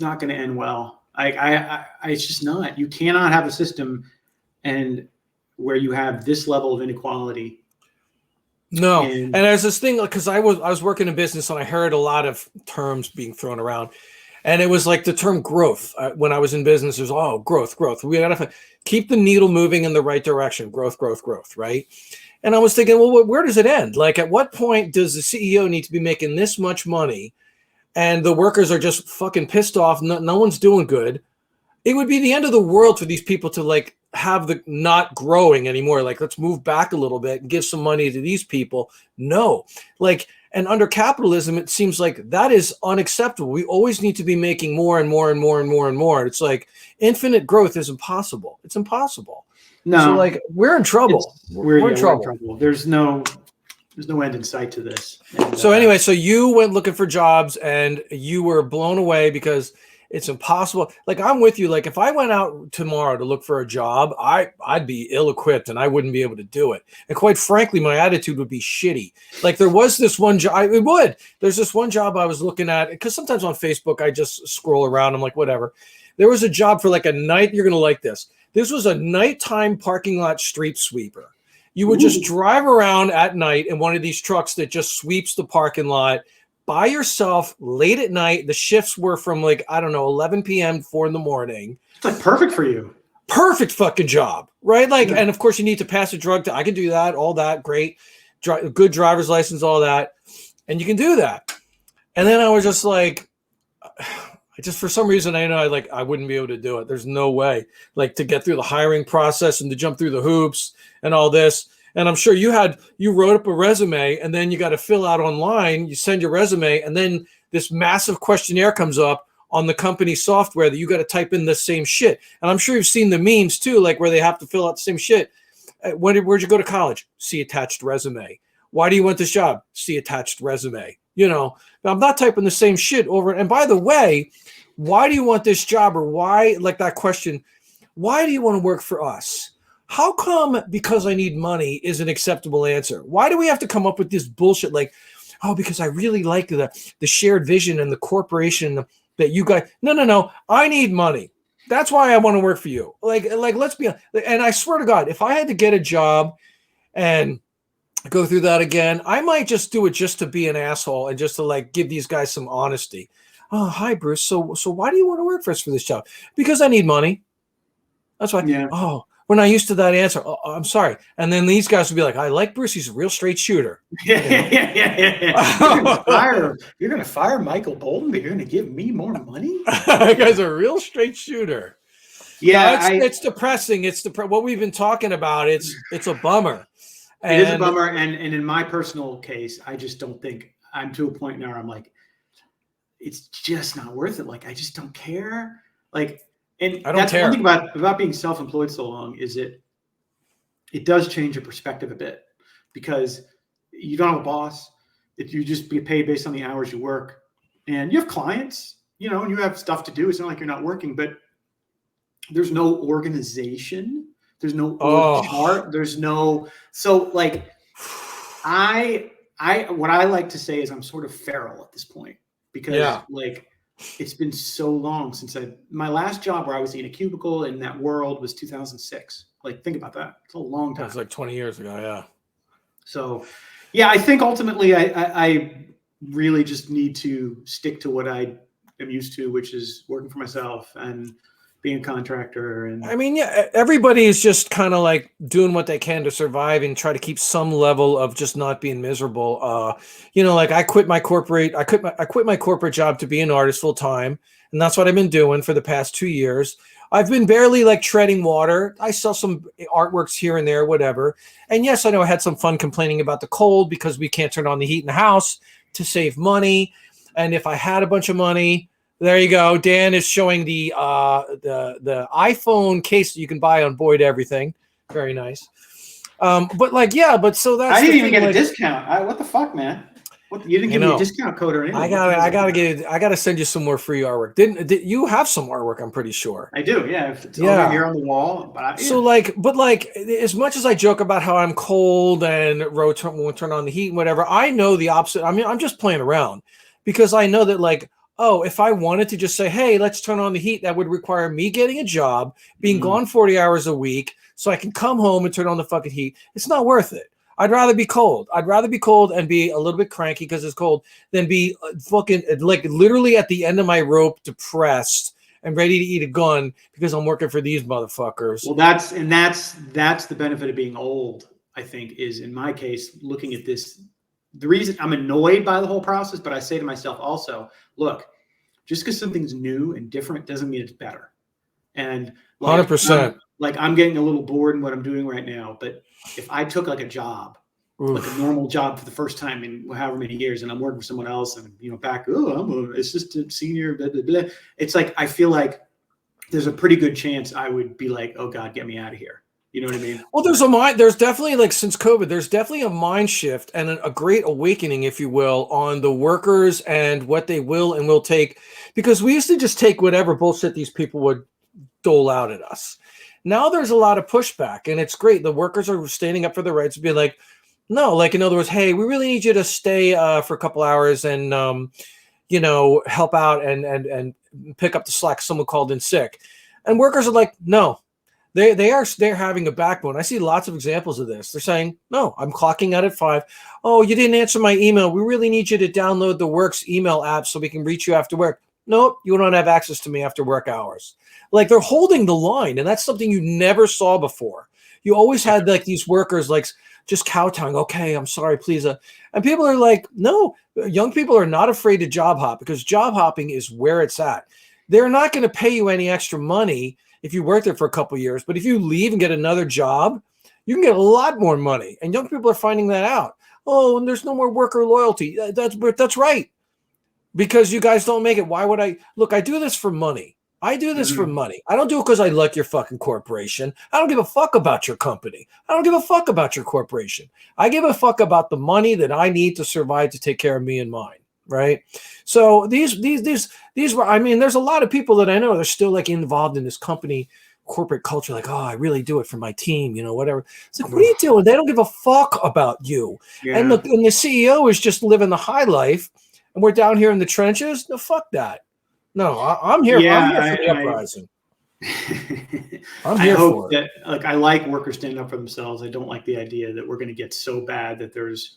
[SPEAKER 2] not going to end well. It's just not. You cannot have a system and where you have this level of inequality.
[SPEAKER 1] No, and there's this thing, because I was working in business and I heard a lot of terms being thrown around, and it was like the term growth. When I was in business, it was growth. We gotta keep the needle moving in the right direction. Growth, right? And I was thinking, well, where does it end? Like, at what point does the CEO need to be making this much money, and the workers are just fucking pissed off? No one's doing good. It would be the end of the world for these people to like have the not growing anymore. Like, let's move back a little bit and give some money to these people. No, like, and under capitalism, it seems like that is unacceptable. We always need to be making more and more and more and more and more. It's like infinite growth is impossible. It's impossible.
[SPEAKER 2] No,
[SPEAKER 1] so like, we're in trouble. We're in trouble.
[SPEAKER 2] There's no end in sight to this. And,
[SPEAKER 1] so anyway, so you went looking for jobs and you were blown away because it's impossible. Like, I'm with you. Like, if I went out tomorrow to look for a job, I'd be ill-equipped and I wouldn't be able to do it. And quite frankly, my attitude would be shitty. Like, there was this one job. There's this one job I was looking at, because sometimes on Facebook I just scroll around. I'm like, whatever. There was a job for like a night. You're gonna like this. This was a nighttime parking lot street sweeper. You would just drive around at night in one of these trucks that just sweeps the parking lot, by yourself late at night. The shifts were from like, I don't know, 11 p.m. to 4 in the morning.
[SPEAKER 2] It's like perfect for you.
[SPEAKER 1] Perfect fucking job, right? Like, and of course you need to pass a drug test. I can do that, all that, great. Good driver's license, all that. And you can do that. And then I was just like, for some reason, I know I wouldn't be able to do it. There's no way, like, to get through the hiring process and to jump through the hoops and all this. And I'm sure you wrote up a resume and then you got to fill out online. You send your resume and then this massive questionnaire comes up on the company software that you got to type in the same shit. And I'm sure you've seen the memes too, like where they have to fill out the same shit. Where'd you go to college? See attached resume. Why do you want this job? See attached resume. You know, I'm not typing the same shit over. And by the way, why do you want this job? Or why, like that question, why do you want to work for us? How come because I need money is an acceptable answer? Why do we have to come up with this bullshit like, oh, because I really like the shared vision and the corporation that you guys, no, I need money. That's why I want to work for you. Like, let's be, and I swear to God, if I had to get a job and go through that again, I might just do it just to be an asshole and just to like give these guys some honesty. Oh, hi, Bruce. So why do you want to work for us for this job? Because I need money. That's why. Yeah. Oh, we're not used to that answer. Oh, I'm sorry. And then these guys would be like, I like Bruce. He's a real straight shooter.
[SPEAKER 2] Yeah. You're going to fire Michael Bolton, but you're going to give me more money?
[SPEAKER 1] That guy's a real straight shooter. Yeah, it's depressing. It's what we've been talking about. It's a bummer.
[SPEAKER 2] It is a bummer. And in my personal case, I just don't think I'm to a point now where I'm like, it's just not worth it. Like, I just don't care. Like, and that's one thing about being self-employed so long is it does change your perspective a bit because you don't have a boss. You just be paid based on the hours you work, and you have clients, you know, and you have stuff to do. It's not like you're not working, but there's no organization. There's no chart. There's no, so like what I like to say is I'm sort of feral at this point because like, it's been so long since my last job where I was in a cubicle in that world was 2006. Like, think about that. It's a long time.
[SPEAKER 1] That's like 20 years ago. Yeah.
[SPEAKER 2] So, yeah, I think ultimately I really just need to stick to what I am used to, which is working for myself and being a contractor. And
[SPEAKER 1] I mean, yeah, everybody is just kind of like doing what they can to survive and try to keep some level of just not being miserable. You know, like I quit my corporate job to be an artist full time. And that's what I've been doing for the past 2 years. I've been barely like treading water. I sell some artworks here and there, whatever. And yes, I know I had some fun complaining about the cold because we can't turn on the heat in the house to save money. And if I had a bunch of money, there you go. Dan is showing the iPhone case that you can buy on Boyd Everything. Very nice. But like, yeah, but so that's.
[SPEAKER 2] I didn't even get a discount. What the fuck, man? You didn't give me a discount code or anything.
[SPEAKER 1] I gotta send you some more free artwork. Did you have some artwork? I'm pretty sure.
[SPEAKER 2] I do. Yeah. It's over here on the wall. But
[SPEAKER 1] So as much as I joke about how I'm cold and won't turn on the heat and whatever, I know the opposite. I mean, I'm just playing around because I know that like, oh, if I wanted to just say, hey, let's turn on the heat, that would require me getting a job, being gone 40 hours a week, so I can come home and turn on the fucking heat. It's not worth it. I'd rather be cold. I'd rather be cold and be a little bit cranky because it's cold than be fucking like literally at the end of my rope, depressed and ready to eat a gun because I'm working for these motherfuckers.
[SPEAKER 2] Well, that's the benefit of being old, I think, is in my case, looking at this. The reason I'm annoyed by the whole process, but I say to myself also, look, just because something's new and different doesn't mean it's better. And
[SPEAKER 1] 100%.
[SPEAKER 2] Like I'm getting a little bored in what I'm doing right now, but if I took like a job, like a normal job for the first time in however many years, and I'm working for someone else, and I'm an assistant senior, blah, blah, blah. It's like I feel like there's a pretty good chance I would be like, oh God, get me out of here. You know what I mean?
[SPEAKER 1] Well, there's definitely like since COVID, there's definitely a mind shift and a great awakening, if you will, on the workers and what they will and will take, because we used to just take whatever bullshit these people would dole out at us. Now there's a lot of pushback, and it's great. The workers are standing up for their rights, being like, no, like in other words, hey, we really need you to stay for a couple hours and help out and pick up the slack. Someone called in sick, and workers are like, no. They're having a backbone. I see lots of examples of this. They're saying, no, I'm clocking out at 5. Oh, you didn't answer my email. We really need you to download the Works email app so we can reach you after work. Nope, you don't have access to me after work hours. Like, they're holding the line, and that's something you never saw before. You always had like these workers like just kowtowing. Okay, I'm sorry, please. And people are like, no, young people are not afraid to job hop because job hopping is where it's at. They're not going to pay you any extra money if you work there for a couple of years, but if you leave and get another job, you can get a lot more money. And young people are finding that out. Oh, and there's no more worker loyalty. That's right. Because you guys don't make it. Why would I? Look, I do this for money. I do this for money. I don't do it because I like your fucking corporation. I don't give a fuck about your company. I don't give a fuck about your corporation. I give a fuck about the money that I need to survive to take care of me and mine. Right. So these were, I mean, there's a lot of people that I know they're still like involved in this company corporate culture. Like, oh, I really do it for my team, you know, whatever. It's like, what are you doing? They don't give a fuck about you. Yeah. And the CEO is just living the high life. And we're down here in the trenches. No, fuck that. No, I'm here. Yeah, I'm here for the uprising. I'm here for it.
[SPEAKER 2] Like, I like workers standing up for themselves. I don't like the idea that we're going to get so bad that there's,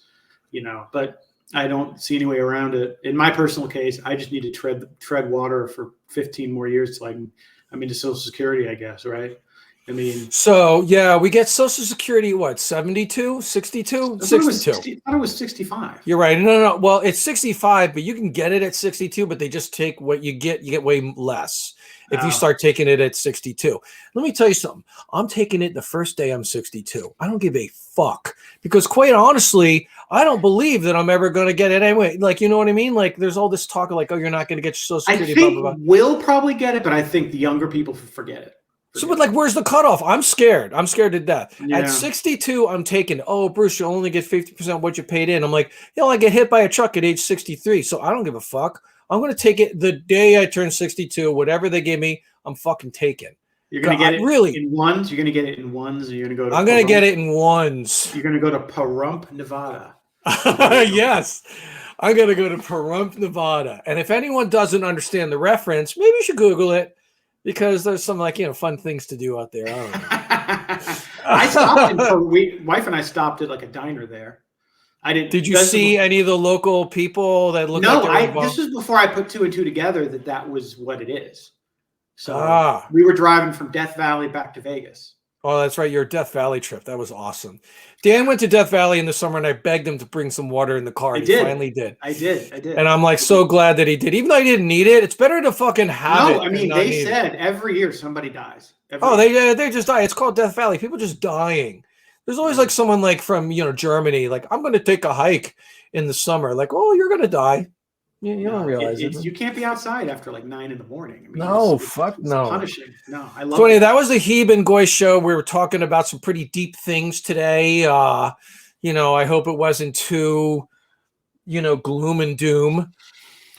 [SPEAKER 2] you know, but I don't see any way around it. In my personal case, I just need to tread water for 15 more years till I'm into Social Security, I guess, right? I mean,
[SPEAKER 1] so yeah, we get Social Security, what, 72, 62, 62?
[SPEAKER 2] I thought it was 65.
[SPEAKER 1] You're right. No. Well, it's 65, but you can get it at 62, but they just take what you get way less if you start taking it at 62. Let me tell you something. I'm taking it the first day I'm 62. I don't give a fuck because quite honestly, I don't believe that I'm ever going to get it anyway. Like, you know what I mean? Like, there's all this talk of like, oh, you're not going to get your Social Security.
[SPEAKER 2] I think we'll probably get it, but I think the younger people forget it.
[SPEAKER 1] So, but like, where's the cutoff? I'm scared. I'm scared to death. Yeah. At 62, I'm taking, oh, Bruce, you only get 50% of what you paid in. I'm like, I get hit by a truck at age 63, so I don't give a fuck. I'm going to take it the day I turn 62. Whatever they give me, I'm fucking taking.
[SPEAKER 2] You're going to get it in ones? You're going to get it in ones? Or you're going to go to
[SPEAKER 1] I'm going to get it in ones.
[SPEAKER 2] You're going to go to Pahrump, Nevada.
[SPEAKER 1] Yes. I'm going to go to Pahrump, Nevada. And if anyone doesn't understand the reference, maybe you should Google it. Because there's some like, you know, fun things to do out there. I don't know.
[SPEAKER 2] I stopped wife and I stopped at like a diner there. I didn't.
[SPEAKER 1] Did you see any of the local people that looked like
[SPEAKER 2] this was before I put 2 and 2 together that was what it is. So we were driving from Death Valley back to Vegas.
[SPEAKER 1] Oh, that's right. Your Death Valley trip. That was awesome. Dan went to Death Valley in the summer and I begged him to bring some water in the car. He finally did.
[SPEAKER 2] I did.
[SPEAKER 1] And I'm like so glad that he did. Even though I didn't need it, it's better to fucking have it.
[SPEAKER 2] No, I mean, they said every year somebody dies.
[SPEAKER 1] They just die. It's called Death Valley. People just dying. There's always like someone like from, you know, Germany, like, I'm going to take a hike in the summer. Like, oh, you're going to die. You don't realize it.
[SPEAKER 2] You can't be outside after like 9 in the morning. I mean,
[SPEAKER 1] no.
[SPEAKER 2] It's punishing. No, I love
[SPEAKER 1] it. Anyway, that was the Heeb Goy show. We were talking about some pretty deep things today. You know, I hope it wasn't too, you know, gloom and doom.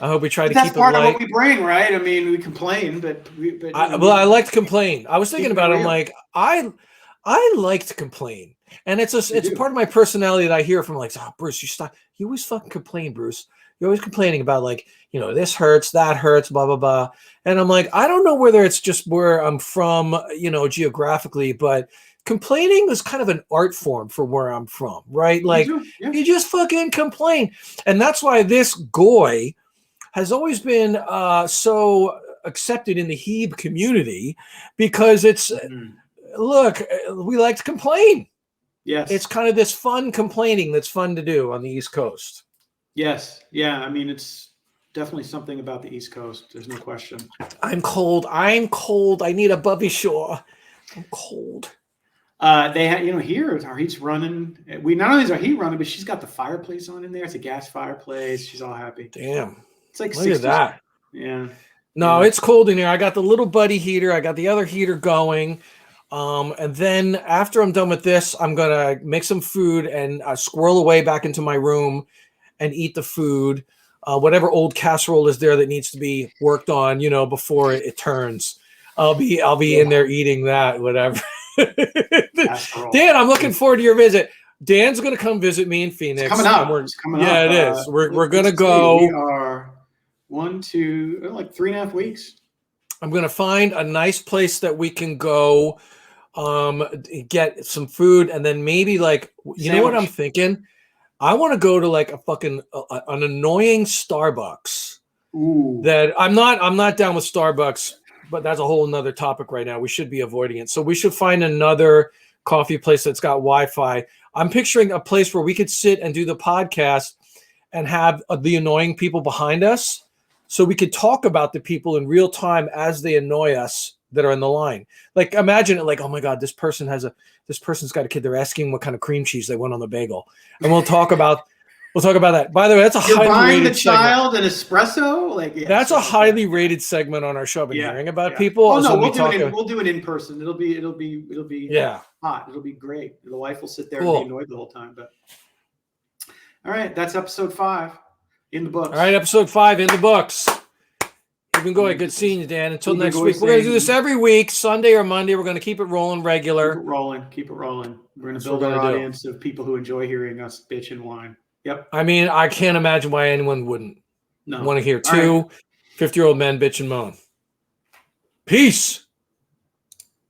[SPEAKER 1] I hope we try to keep it light.
[SPEAKER 2] That's part of what we bring, right? I mean, we complain, but
[SPEAKER 1] I like to complain. I was thinking about it. I'm like, I like to complain. And it's part of my personality that I hear from like, oh, Bruce, you always fucking complain, Bruce. You're always complaining about like, you know, this hurts, that hurts, blah, blah, blah. And I'm like, I don't know whether it's just where I'm from, you know, geographically, but complaining is kind of an art form for where I'm from, right? Like you just fucking complain. And that's why this Goy has always been so accepted in the Heeb community because it's, look, we like to complain.
[SPEAKER 2] Yes.
[SPEAKER 1] It's kind of this fun complaining that's fun to do on the East Coast.
[SPEAKER 2] Yes. Yeah. I mean, it's definitely something about the East Coast. There's no question.
[SPEAKER 1] I'm cold. I need a bubby shore. I'm cold.
[SPEAKER 2] They had, you know, here our heat's running. We not only is our heat running, but she's got the fireplace on in there. It's a gas fireplace. She's all happy.
[SPEAKER 1] Damn.
[SPEAKER 2] It's like
[SPEAKER 1] look at that.
[SPEAKER 2] Yeah.
[SPEAKER 1] No, it's cold in here. I got the little buddy heater. I got the other heater going. And then after I'm done with this, I'm gonna make some food and squirrel away back into my room and eat the food, whatever old casserole is there that needs to be worked on, you know, before it turns. I'll be in there eating that, whatever. Dan, I'm looking forward to your visit. Dan's gonna come visit me in Phoenix.
[SPEAKER 2] It's coming up. It's coming up.
[SPEAKER 1] Yeah, it is. We're gonna go.
[SPEAKER 2] We are 3.5 weeks.
[SPEAKER 1] I'm gonna find a nice place that we can go. get some food, and then maybe like, you know what I'm
[SPEAKER 2] Sandwich.
[SPEAKER 1] thinking? I want to go to like a fucking an annoying Starbucks.
[SPEAKER 2] Ooh.
[SPEAKER 1] That I'm not down with Starbucks, but that's a whole nother topic right now. We should be avoiding it. So we should find another coffee place that's got Wi-Fi. I'm picturing a place where we could sit and do the podcast and have the annoying people behind us, so we could talk about the people in real time as they annoy us that are in the line. Like, imagine it like, oh my God, this person's got a kid. They're asking what kind of cream cheese they want on the bagel. And we'll talk about that. By the way, that's a
[SPEAKER 2] You're
[SPEAKER 1] highly
[SPEAKER 2] buying the
[SPEAKER 1] rated segment.
[SPEAKER 2] child an espresso? Like, yes,
[SPEAKER 1] That's a highly rated segment on our show. I've been hearing about people.
[SPEAKER 2] Oh no,
[SPEAKER 1] So
[SPEAKER 2] we'll do it in person. It'll be
[SPEAKER 1] yeah,
[SPEAKER 2] hot. It'll be great. The wife will sit there
[SPEAKER 1] cool.
[SPEAKER 2] and be annoyed the whole time. But all right, that's episode 5 in the books.
[SPEAKER 1] All right, episode 5 in the books. Heeb Goy, good seeing you, Dan. Until next week. We're going to do this every week, Sunday or Monday. We're going to keep it rolling regular.
[SPEAKER 2] Keep it rolling. We're going to build our audience of people who enjoy hearing us bitch and whine. Yep.
[SPEAKER 1] I mean, I can't imagine why anyone wouldn't want to hear two 50-year-old men bitch and moan. Peace.